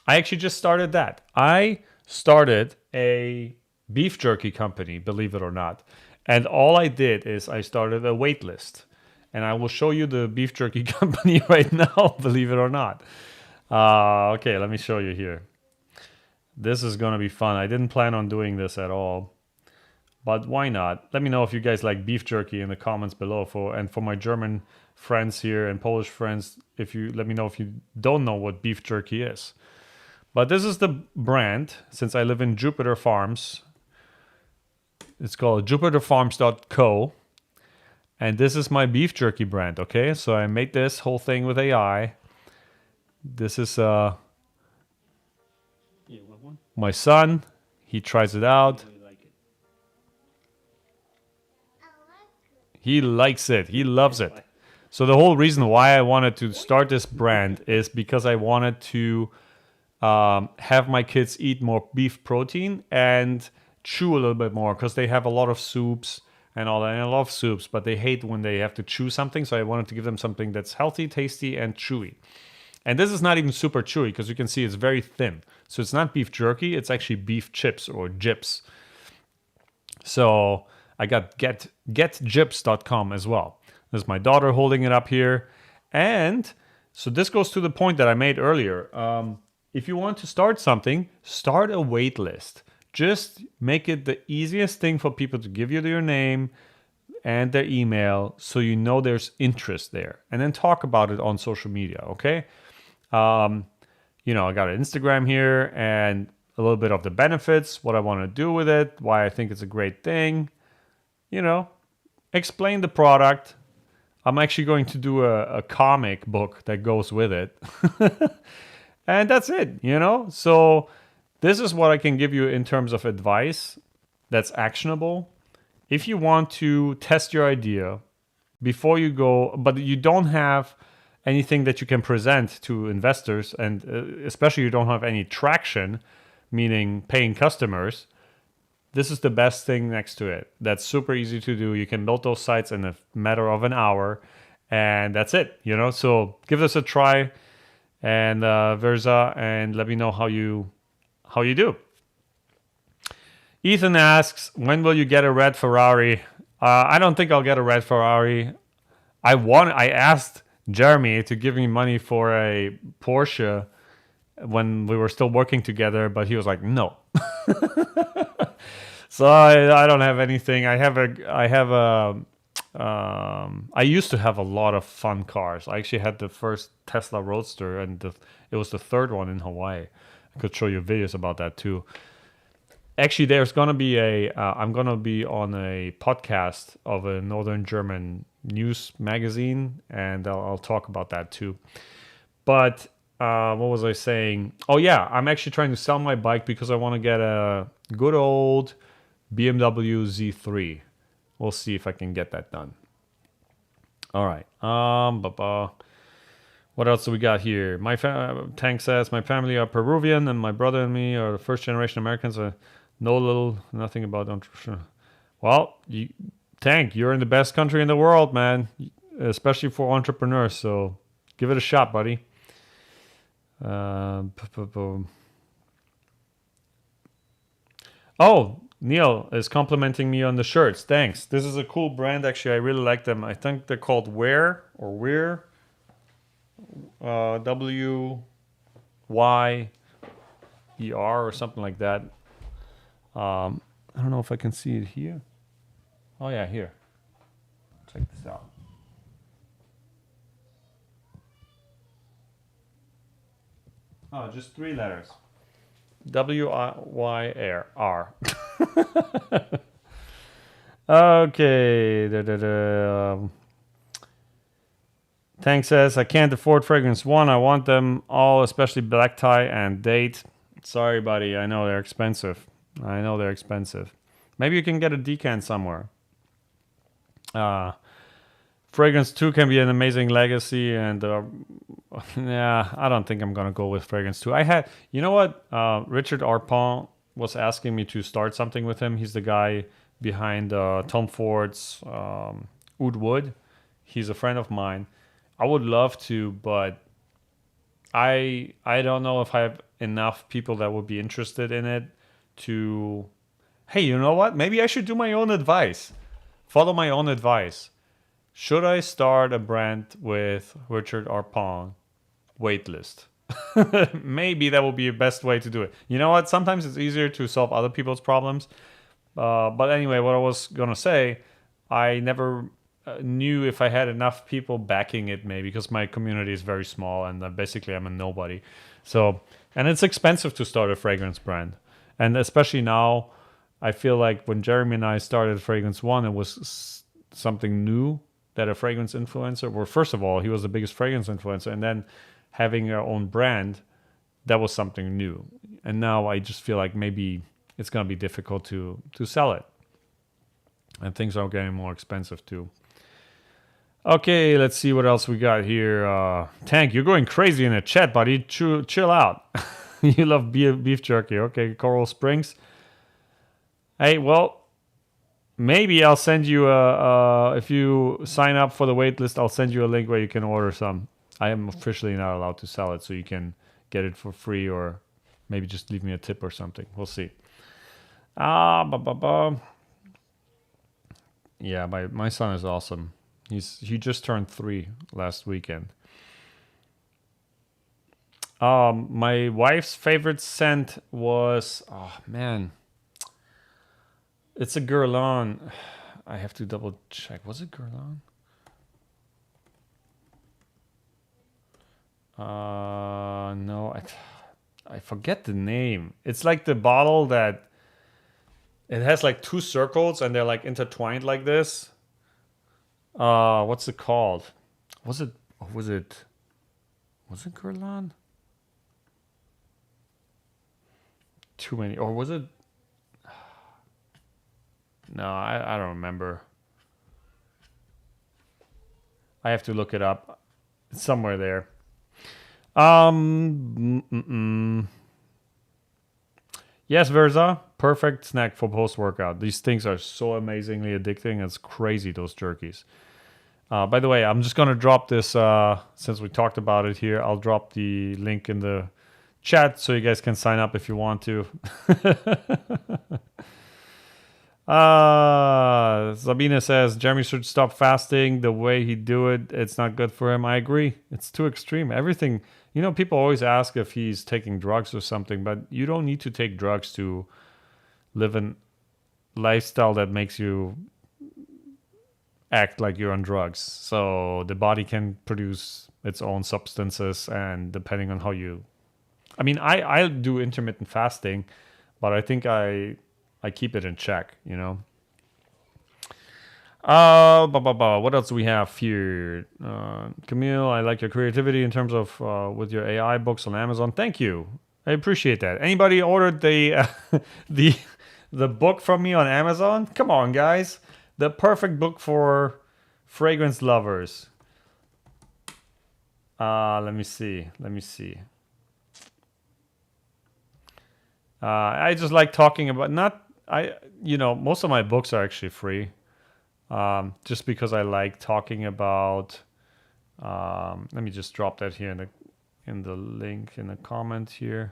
actually just started that. I started a beef jerky company, believe it or not. And all I did is I started a wait list. And I will show you the beef jerky company right now, believe it or not. Okay, let me show you here. This is going to be fun. I didn't plan on doing this at all. but why not? Let me know if you guys like beef jerky in the comments below. For my German friends here and Polish friends, if you let me know if you don't know what beef jerky is. But this is the brand. Since I live in Jupiter Farms, it's called jupiterfarms.co. And this is my beef jerky brand, okay? So I made this whole thing with AI. This is Yeah, what one? my son. He tries it out. Really like it. He likes it. He loves it. So the whole reason why I wanted to start this brand is because I wanted to have my kids eat more beef protein and chew a little bit more, because they have a lot of soups and all that. And I love soups, but they hate when they have to chew something. So I wanted to give them something that's healthy, tasty, and chewy. And this is not even super chewy, because you can see it's very thin. So it's not beef jerky, it's actually beef chips or jips. So I got getjips.com as well. There's my daughter holding it up here. And so this goes to the point that I made earlier. If you want to start something, start a wait list. Just make it the easiest thing for people to give you their name and their email, so you know there's interest there. And then talk about it on social media, okay? You know, I got an Instagram here and a little bit of the benefits, what I want to do with it, why I think it's a great thing. You know, explain the product. I'm actually going to do a comic book that goes with it. And that's it, you know? So this is what I can give you in terms of advice that's actionable. If you want to test your idea before you go, but you don't have anything that you can present to investors, and especially you don't have any traction, meaning paying customers, this is the best thing next to it. That's super easy to do. You can build those sites in a matter of an hour, and that's it, you know? So give this a try, and Verza, and let me know how you do. Ethan asks, when will you get a red Ferrari? I don't think I'll get a red Ferrari. I asked Jeremy to give me money for a Porsche when we were still working together, but he was like, no. So I don't have anything. I used to have a lot of fun cars. I actually had the first Tesla Roadster, and it was the third one in Hawaii. I could show you videos about that too. Actually, there's gonna be I'm gonna be on a podcast of a Northern German news magazine, and I'll talk about that too. But what was I saying? Oh yeah, I'm actually trying to sell my bike because I want to get a good old BMW Z3. We'll see if I can get that done. All right. What else do we got here? Tank says, my family are Peruvian, and my brother and me are the first generation Americans. Nothing about entrepreneur. Well, Tank, you're in the best country in the world, man, especially for entrepreneurs. So give it a shot, buddy. Oh, Neil is complimenting me on the shirts. Thanks. This is a cool brand. Actually, I really like them. I think they're called Wear or Wear. WYER or something like that. I don't know if I can see it here. Oh yeah, here. Check this out. Oh, just 3 letters. WYR. Okay. Tank says, I can't afford fragrance one. I want them all, especially black tie and date. Sorry, buddy. I know they're expensive. Maybe you can get a decant somewhere. Fragrance 2 can be an amazing legacy, and yeah, I don't think I'm gonna go with Fragrance 2. You know what? Richard Arpon was asking me to start something with him. He's the guy behind Tom Ford's Oud Wood. He's a friend of mine. I would love to, but I don't know if I have enough people that would be interested in it to. Hey, you know what? Maybe I should do my own advice. Follow my own advice. Should I start a brand with Richard Arpon? Waitlist. Maybe that will be the best way to do it. You know what? Sometimes it's easier to solve other people's problems. But anyway, what I was gonna say, I never knew if I had enough people backing it, maybe because my community is very small and basically I'm a nobody. So, and it's expensive to start a fragrance brand, and especially now, I feel like when Jeremy and I started Fragrance One, it was something new that a fragrance influencer. Well, first of all, he was the biggest fragrance influencer, and then having our own brand, that was something new. And now I just feel like maybe it's gonna be difficult to sell it, and things are getting more expensive too. Okay, let's see what else we got here. Tank, you're going crazy in the chat, buddy. Chill out. You love beef jerky. Okay, Coral Springs. Hey, well, maybe I'll send you if you sign up for the wait list, I'll send you a link where you can order some. I am officially not allowed to sell it, so you can get it for free or maybe just leave me a tip or something. We'll see. Yeah, my son is awesome. He just turned 3 last weekend. My wife's favorite scent was, oh man, it's a Guerlain. I have to double check. Was it Guerlain? No, I forget the name. It's like the bottle that it has like 2 circles and they're like intertwined like this. What's it called? Was it Guerlain? Too many, or was it? No, I don't remember. I have to look it up. It's somewhere there. Yes, Verza, perfect snack for post-workout. These things are so amazingly addicting. It's crazy, those jerkies. By the way, I'm just going to drop this, since we talked about it here, I'll drop the link in the chat so you guys can sign up if you want to. Sabina says, Jeremy should stop fasting. The way he do it, it's not good for him. I agree. It's too extreme. Everything, people always ask if he's taking drugs or something, but you don't need to take drugs to live a lifestyle that makes you act like you're on drugs. So the body can produce its own substances, and depending on how you... I mean, I do intermittent fasting, but I think I keep it in check, What else do we have here? Camille, I like your creativity in terms of with your AI books on Amazon. Thank you. I appreciate that. Anybody ordered the the book from me on Amazon? Come on, guys. The perfect book for fragrance lovers. Let me see. I just like talking about most of my books are actually free. Just because I like talking about. Let me just drop that here in the link in the comment here.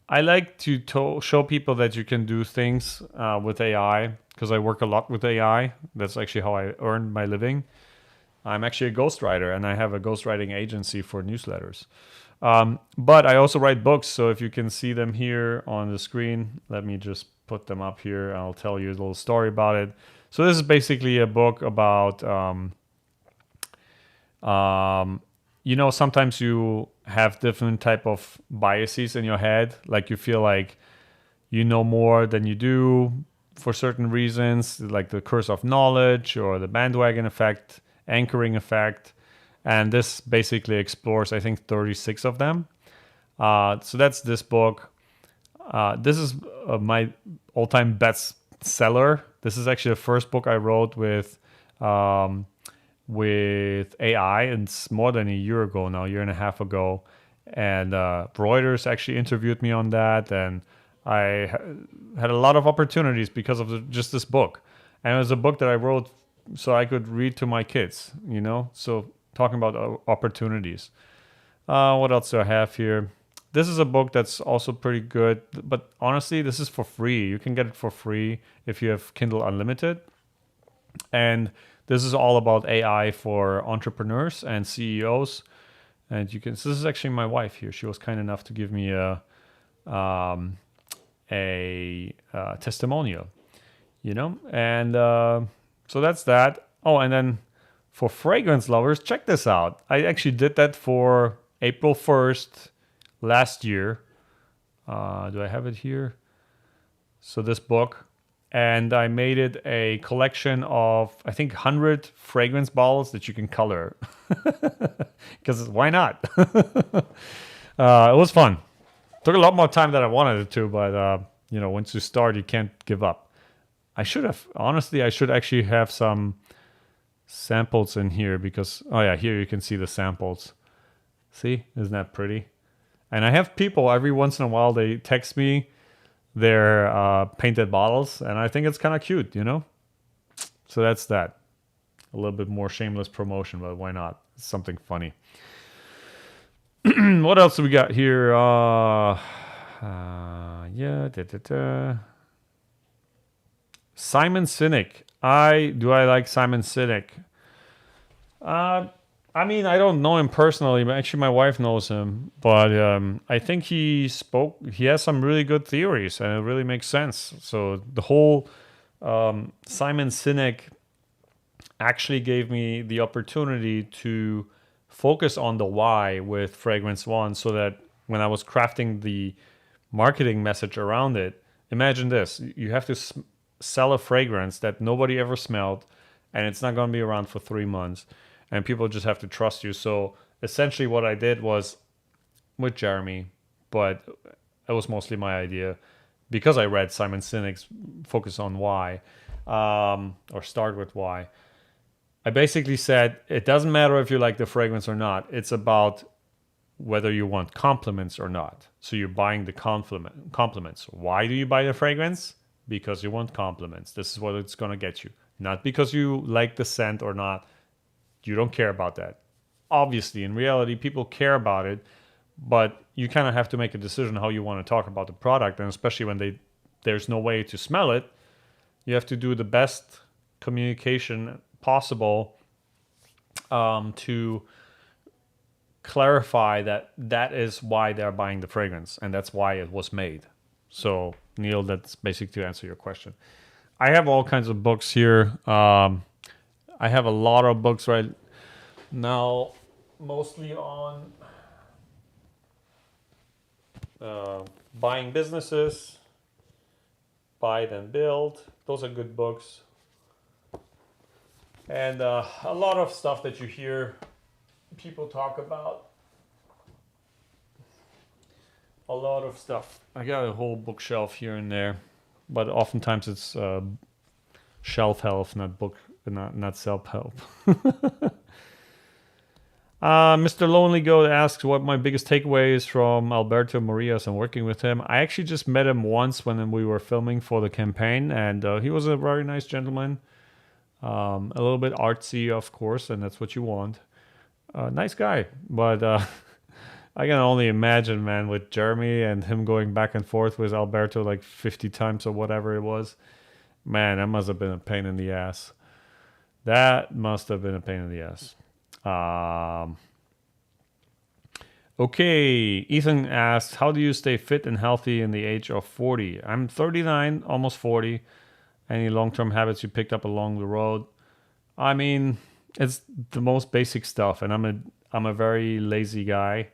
I like to show people that you can do things with AI because I work a lot with AI. That's actually how I earn my living. I'm actually a ghostwriter, and I have a ghostwriting agency for newsletters. But I also write books, so if you can see them here on the screen, let me just put them up here. I'll tell you a little story about it. So this is basically a book about, sometimes you have different type of biases in your head. Like you feel like you know more than you do for certain reasons, like the curse of knowledge or the bandwagon effect, anchoring effect. And this basically explores, I think, 36 of them. So that's this book. This is my all-time best seller. This is actually the first book I wrote with AI. It's more than a year ago now, a year and a half ago. And Reuters actually interviewed me on that. And I had a lot of opportunities because of just this book. And it was a book that I wrote so I could read to my kids, So talking about opportunities. What else do I have here? This is a book that's also pretty good, but honestly, this is for free. You can get it for free if you have Kindle Unlimited. And this is all about AI for entrepreneurs and CEOs. And so this is actually my wife here. She was kind enough to give me a a testimonial, and so that's that. Oh, and then for fragrance lovers, check this out. I actually did that for April 1st last year. Do I have it here? So this book, and I made it a collection of, I think, 100 fragrance bottles that you can color. Because why not? It was fun. Took a lot more time than I wanted it to, but once you start, you can't give up. I should actually have some samples in here because, oh yeah, here you can see the samples. See, isn't that pretty? And I have people every once in a while, they text me their painted bottles, and I think it's kind of cute, So that's that. A little bit more shameless promotion, but why not? It's something funny. What else do we got here? Simon Sinek. Do I like Simon Sinek? I mean, I don't know him personally, but actually my wife knows him. But I think he has some really good theories, and it really makes sense. So the whole Simon Sinek actually gave me the opportunity to focus on the why with Fragrance One, so that when I was crafting the marketing message around it, imagine this. You have to sell a fragrance that nobody ever smelled, and it's not going to be around for 3 months. And people just have to trust you. So essentially what I did was with Jeremy, but it was mostly my idea because I read Simon Sinek's Focus on Why, or Start with Why. I basically said, it doesn't matter if you like the fragrance or not. It's about whether you want compliments or not. So you're buying the compliments. Why do you buy the fragrance? Because you want compliments. This is what it's going to get you. Not because you like the scent or not. You don't care about that. Obviously, in reality, people care about it, but you kind of have to make a decision how you want to talk about the product, and especially when there's no way to smell it, you have to do the best communication possible to clarify that is why they're buying the fragrance, and that's why it was made. So, Neil, that's basically to answer your question. I have all kinds of books here. I have a lot of books right now, mostly on buying businesses, Buy it and Build. Those are good books. And a lot of stuff that you hear people talk about. A lot of stuff. I got a whole bookshelf here and there, but oftentimes it's shelf health, not self-help. Mr. Lonely Goat asks what my biggest takeaway is from Alberto Marias and working with him. I actually just met him once when we were filming for the campaign, and he was a very nice gentleman. A little bit artsy, of course, and that's what you want. Nice guy, but I can only imagine, man, with Jeremy and him going back and forth with Alberto like 50 times or whatever it was. Man, that must have been a pain in the ass. That must have been a pain in the ass. Okay, Ethan asks, how do you stay fit and healthy in the age of 40? I'm 39, almost 40. Any long-term habits you picked up along the road? I mean, it's the most basic stuff, and I'm a very lazy guy.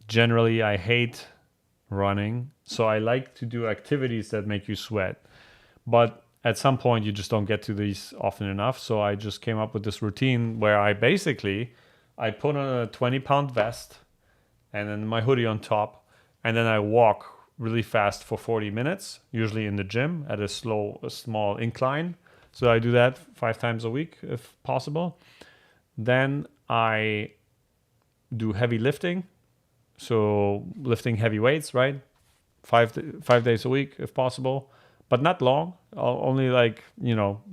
Generally, I hate running, so I like to do activities that make you sweat. But at some point, you just don't get to these often enough. So I just came up with this routine where I put on a 20-pound vest and then my hoodie on top, and then I walk really fast for 40 minutes, usually in the gym at a small incline. So I do that 5 times a week if possible. Then I do heavy lifting. So lifting heavy weights, right? 5 days a week if possible, but not long, only like,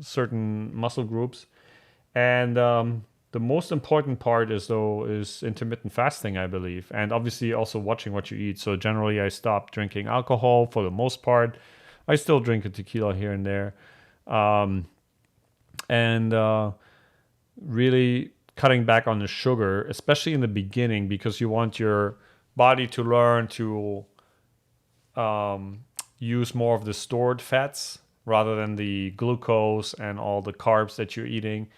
certain muscle groups. And the most important part is intermittent fasting, I believe. And obviously also watching what you eat. So generally I stopped drinking alcohol for the most part. I still drink a tequila here and there. And really cutting back on the sugar, especially in the beginning, because you want your body to learn to use more of the stored fats rather than the glucose and all the carbs that you're eating.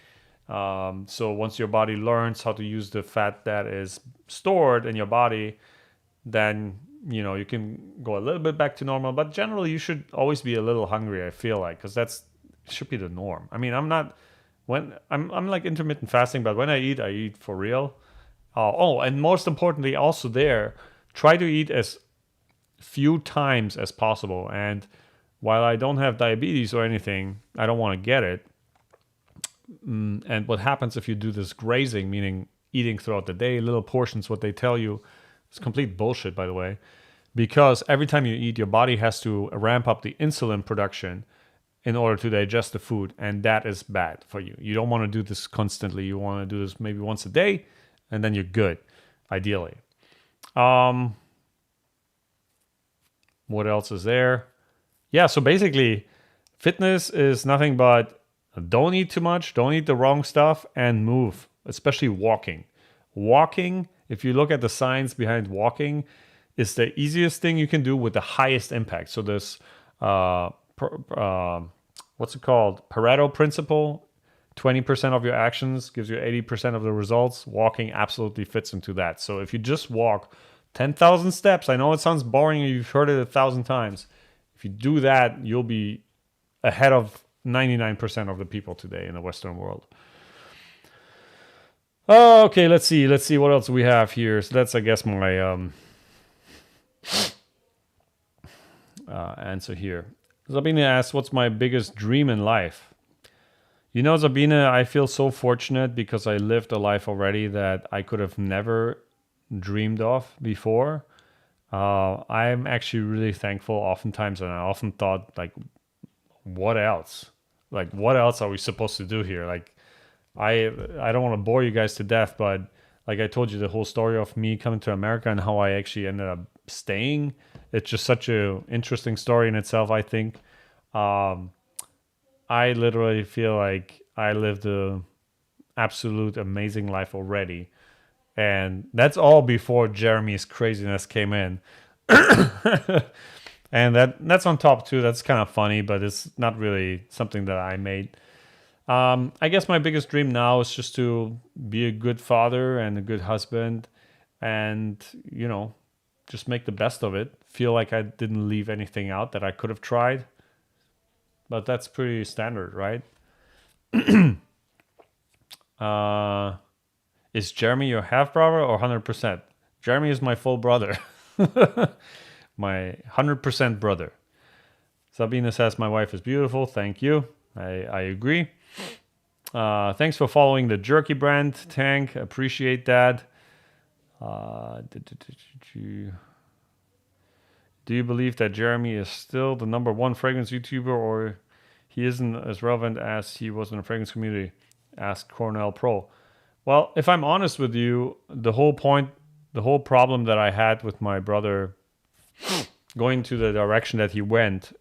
So once your body learns how to use the fat that is stored in your body, then you can go a little bit back to normal. But generally, you should always be a little hungry. I feel like, because that's should be the norm. I mean, I'm like intermittent fasting, but when I eat for real. And most importantly, also there, try to eat as few times as possible. And while I don't have diabetes or anything, I don't want to get it. And what happens if you do this grazing, meaning eating throughout the day, little portions, what they tell you, it's complete bullshit, by the way. Because every time you eat, your body has to ramp up the insulin production in order to digest the food. And that is bad for you. You don't want to do this constantly. You want to do this maybe once a day, and then you're good, ideally. What else is there? Yeah, so basically, fitness is nothing but don't eat too much, don't eat the wrong stuff, and move, especially walking. Walking, if you look at the science behind walking, is the easiest thing you can do with the highest impact. So this, what's it called? Pareto principle. 20% of your actions gives you 80% of the results. Walking absolutely fits into that. So if you just walk 10,000 steps, I know it sounds boring and you've heard it 1,000 times. If you do that, you'll be ahead of 99% of the people today in the Western world. Okay, let's see what else we have here. So that's, I guess, my answer here. Zabine asks, what's my biggest dream in life? Zabine, I feel so fortunate because I lived a life already that I could have never dreamed of before. I'm actually really thankful oftentimes, and I often thought, like, what else? Like, what else are we supposed to do here? Like, I don't want to bore you guys to death, but like I told you, the whole story of me coming to America and how I actually ended up staying, it's just such an interesting story in itself, I think. I literally feel like I lived an absolute amazing life already. And that's all before Jeremy's craziness came in. And that's on top too. That's kind of funny, but it's not really something that I made. I guess my biggest dream now is just to be a good father and a good husband and, just make the best of it. Feel like I didn't leave anything out that I could have tried. But that's pretty standard, right? Is Jeremy your half brother or 100%? Jeremy is my full brother. My 100% brother. Sabina says my wife is beautiful. Thank you. I agree. Thanks for following the jerky brand, Tank. Appreciate that. Do you believe that Jeremy is still the number one fragrance YouTuber, or he isn't as relevant as he was in the fragrance community? Asked Cornell Pro. Well, if I'm honest with you, the whole problem that I had with my brother going to the direction that he went,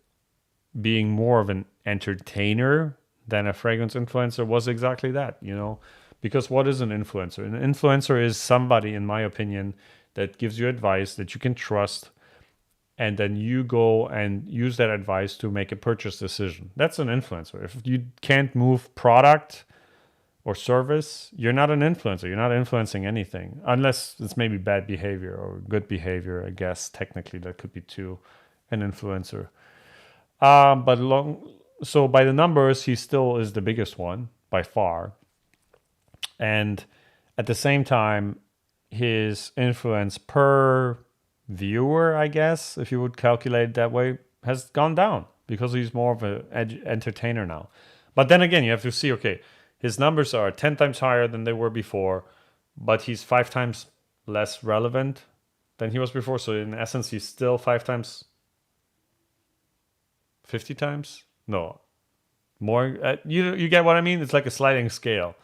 being more of an entertainer than a fragrance influencer, was exactly that, Because what is an influencer? An influencer is somebody, in my opinion, that gives you advice that you can trust, and then you go and use that advice to make a purchase decision. That's an influencer. If you can't move product or service, you're not an influencer. You're not influencing anything, unless it's maybe bad behavior or good behavior. I guess technically that could be too an influencer. So by the numbers, he still is the biggest one by far. And at the same time, his influence per viewer, I guess, if you would calculate it that way, has gone down because he's more of an entertainer now. But then again, you have to see, okay, his numbers are 10 times higher than they were before, but he's 5 times less relevant than he was before. So in essence, he's still 5 times, 50 times? No, more. You get what I mean? It's like a sliding scale.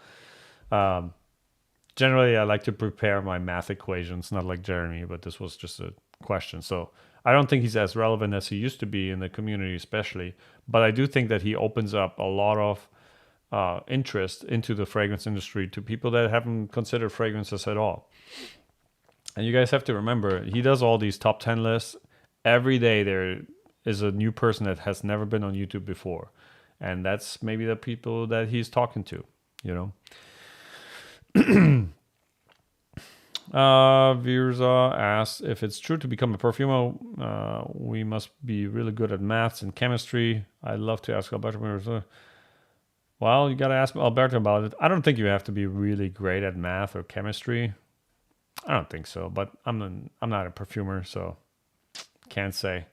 Generally, I like to prepare my math equations, not like Jeremy, but this was just a question. So I don't think he's as relevant as he used to be in the community, especially. But I do think that he opens up a lot of interest into the fragrance industry to people that haven't considered fragrances at all. And you guys have to remember, he does all these top 10 lists. Every day there is a new person that has never been on YouTube before. And that's maybe the people that he's talking to, you know. Virza asks if it's true to become a perfumer. We must be really good at maths and chemistry. I'd love to ask Alberto. Well, you got to ask Alberto about it. I don't think you have to be really great at math or chemistry. I don't think so, but I'm not a perfumer, so can't say.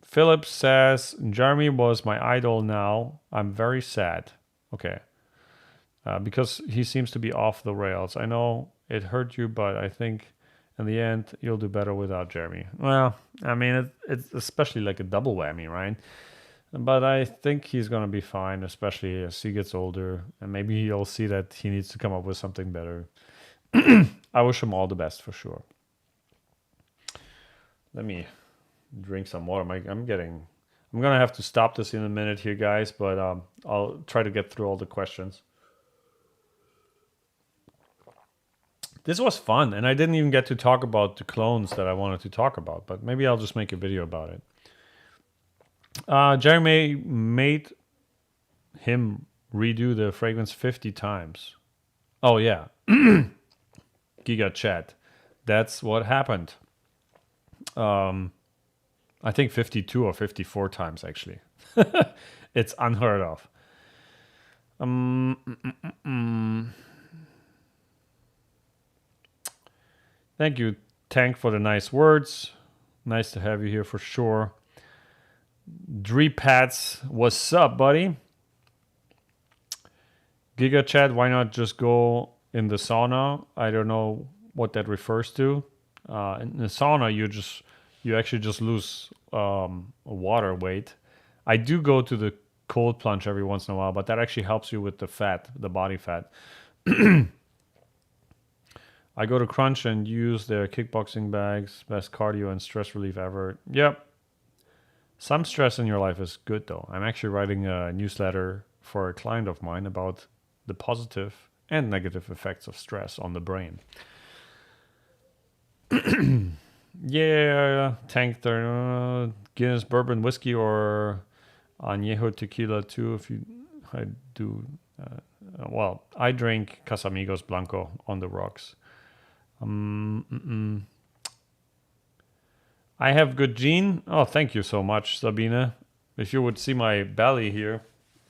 Philip says, Jeremy was my idol now. I'm very sad. Okay. Because he seems to be off the rails. I know it hurt you, but I think in the end, you'll do better without Jeremy. Well, I mean, it's especially like a double whammy, right? But I think he's going to be fine, especially as he gets older. And maybe he'll see that he needs to come up with something better. I wish him all the best for sure. Let me drink some water. I'm going to have to stop this in a minute here, guys. But I'll try to get through all the questions. This was fun, and I didn't even get to talk about the clones that I wanted to talk about, but maybe I'll just make a video about it. Jeremy made him redo the fragrance 50 times. Oh, yeah. Giga chat. That's what happened. I think 52 or 54 times, actually. It's unheard of. Thank you, Tank, for the nice words. Nice to have you here for sure. Dreepats, what's up, buddy? Giga Chat, why not just go in the sauna? I don't know what that refers to. In the sauna, you actually just lose water weight. I do go to the cold plunge every once in a while, but that actually helps you with the fat, the body fat. I go to Crunch and use their kickboxing bags. Best cardio and stress relief ever. Yep. Some stress in your life is good, though. I'm actually writing a newsletter for a client of mine about the positive and negative effects of stress on the brain. Yeah, Tank there. Guinness bourbon whiskey or añejo tequila too. I do. Well, I drink Casamigos Blanco on the rocks. I have good gene. Oh, thank you so much, Sabine. If you would see my belly here,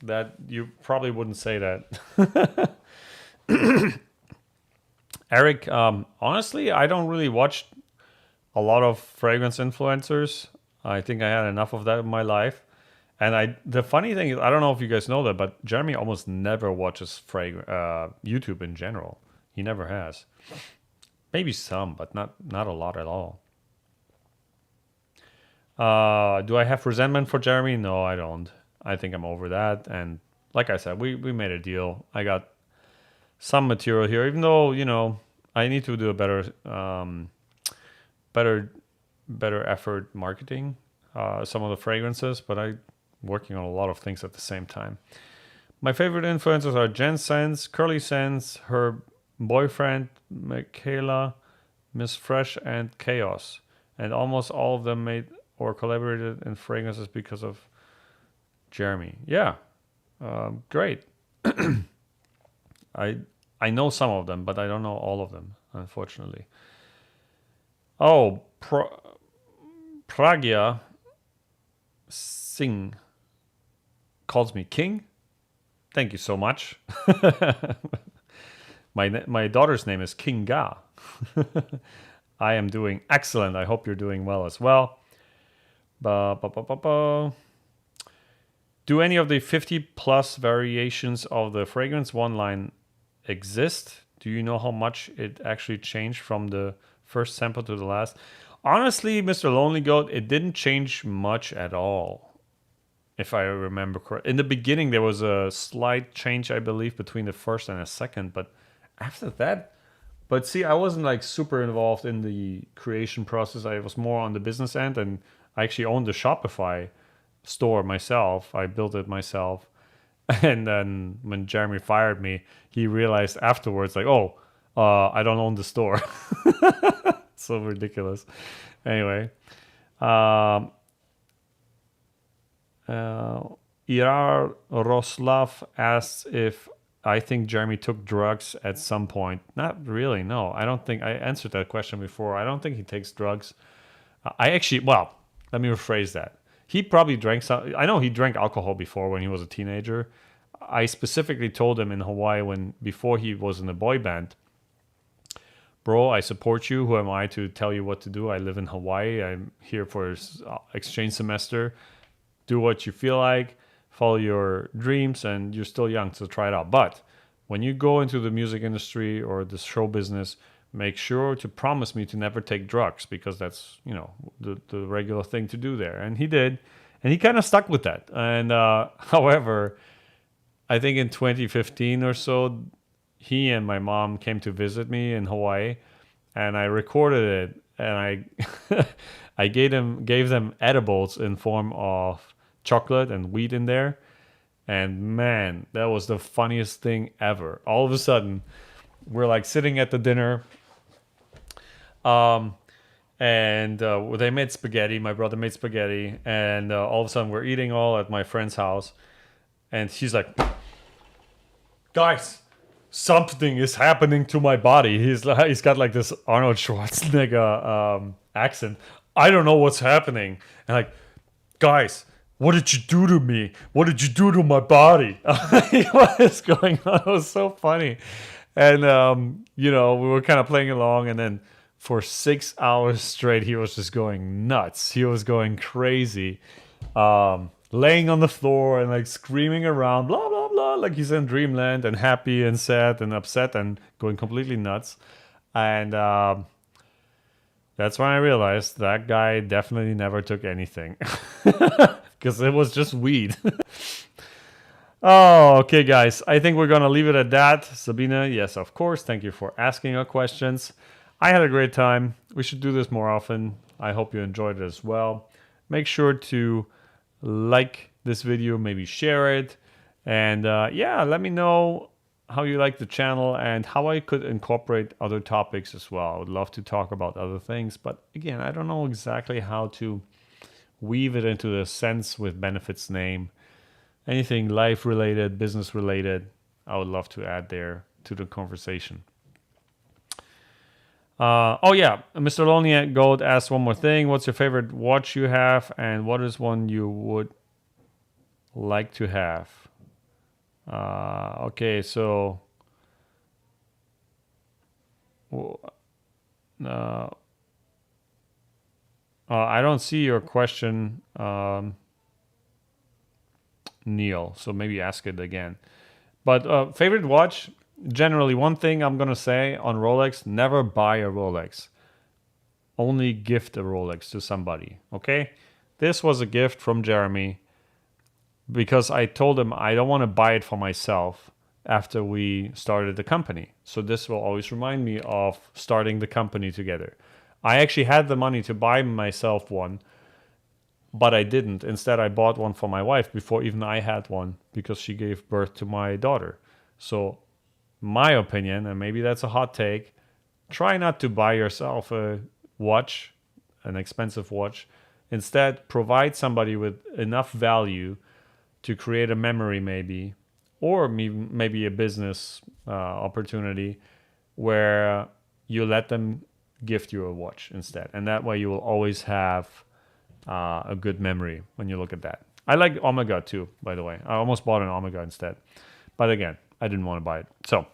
that you probably wouldn't say that. Eric, honestly, I don't really watch a lot of fragrance influencers. I think I had enough of that in my life. And the funny thing is, I don't know if you guys know that, but Jeremy almost never watches YouTube in general. He never has. Maybe some, but not a lot at all. Do I have resentment for Jeremy? No, I don't. I think I'm over that. And like I said, we made a deal. I got some material here, even though, you know, I need to do a better effort marketing some of the fragrances, but I'm working on a lot of things at the same time. My favorite influencers are Jen Sense, Curly Sense, her boyfriend, Michaela, Miss Fresh, and Chaos. And almost all of them made or collaborated in fragrances because of Jeremy. Yeah, great. I know some of them, but I don't know all of them, unfortunately. Oh, Pragya Singh calls me king. Thank you so much. My daughter's name is Kinga. I am doing excellent. I hope you're doing well as well. Do any of the 50 plus variations of the fragrance one line exist? Do you know how much it actually changed from the first sample to the last? Honestly, Mr. Lonely Goat, it didn't change much at all, if I remember correctly. In the beginning, there was a slight change, I believe, between the first and the second, but after that... But see, I wasn't like super involved in the creation process. I was more on the business end, and I actually owned the Shopify store myself. I built it myself. And then when Jeremy fired me, he realized afterwards, like, I don't own the store. So ridiculous. Anyway, um, Irar Roslav asks if I think Jeremy took drugs at some point. Not really, no. I don't think I answered that question before. I don't think he takes drugs. I actually, well, let me rephrase that. He probably drank some. I know he drank alcohol before when he was a teenager. I specifically told him in Hawaii before he was in a boy band, bro, I support you. Who am I to tell you what to do? I live in Hawaii. I'm here for exchange semester. Do what you feel like, follow your dreams, and you're still young, so try it out. But when you go into the music industry or the show business, make sure to promise me to never take drugs, because that's, the regular thing to do there. And he did, and he kind of stuck with that. And however, I think in 2015 or so, he and my mom came to visit me in Hawaii, and I recorded it, and I gave them edibles in form of chocolate and wheat in there. And man, that was the funniest thing ever. All of a sudden, we're like sitting at the dinner, and they made spaghetti. My brother made spaghetti, and all of a sudden we're eating all at my friend's house, and he's like, guys, something is happening to my body. He's got like this Arnold Schwarzenegger accent. I don't know what's happening. And like, guys, what did you do to me? What did you do to my body? What is going on? It was so funny. And, we were kind of playing along. And then for 6 hours straight, he was just going nuts. He was going crazy. Laying on the floor and like screaming around, blah, blah, blah. Like he's in dreamland and happy and sad and upset and going completely nuts. And that's when I realized that guy definitely never took anything. Because it was just weed. Oh, okay, guys. I think we're going to leave it at that. Sabina, yes, of course. Thank you for asking our questions. I had a great time. We should do this more often. I hope you enjoyed it as well. Make sure to like this video, maybe share it. And let me know how you like the channel and how I could incorporate other topics as well. I would love to talk about other things. But again, I don't know exactly how to weave it into the Sense with Benefits name. Anything life related, business related, I would love to add there to the conversation. Mr. Lonely Gold asked one more thing. What's your favorite watch you have, and what is one you would like to have? Okay, so I don't see your question, Neil, so maybe ask it again. But favorite watch, generally one thing I'm going to say on Rolex, never buy a Rolex. Only gift a Rolex to somebody, okay? This was a gift from Jeremy because I told him I don't want to buy it for myself after we started the company. So this will always remind me of starting the company together. I actually had the money to buy myself one, but I didn't. Instead, I bought one for my wife before even I had one because she gave birth to my daughter. So my opinion, and maybe that's a hot take, try not to buy yourself a watch, an expensive watch. Instead, provide somebody with enough value to create a memory maybe, or maybe a business opportunity where you let them gift you a watch instead. And that way you will always have a good memory when you look at that. I like Omega too, by the way. I almost bought an Omega instead. But again, I didn't want to buy it. So,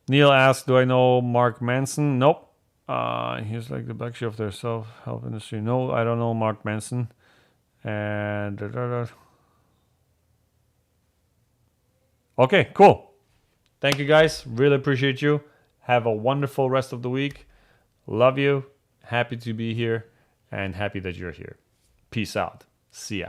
Neil asked, do I know Mark Manson? Nope. He's like the black sheep of their self-help industry. No, I don't know Mark Manson. And okay, cool. Thank you guys. Really appreciate you. Have a wonderful rest of the week. Love you. Happy to be here and happy that you're here. Peace out. See ya.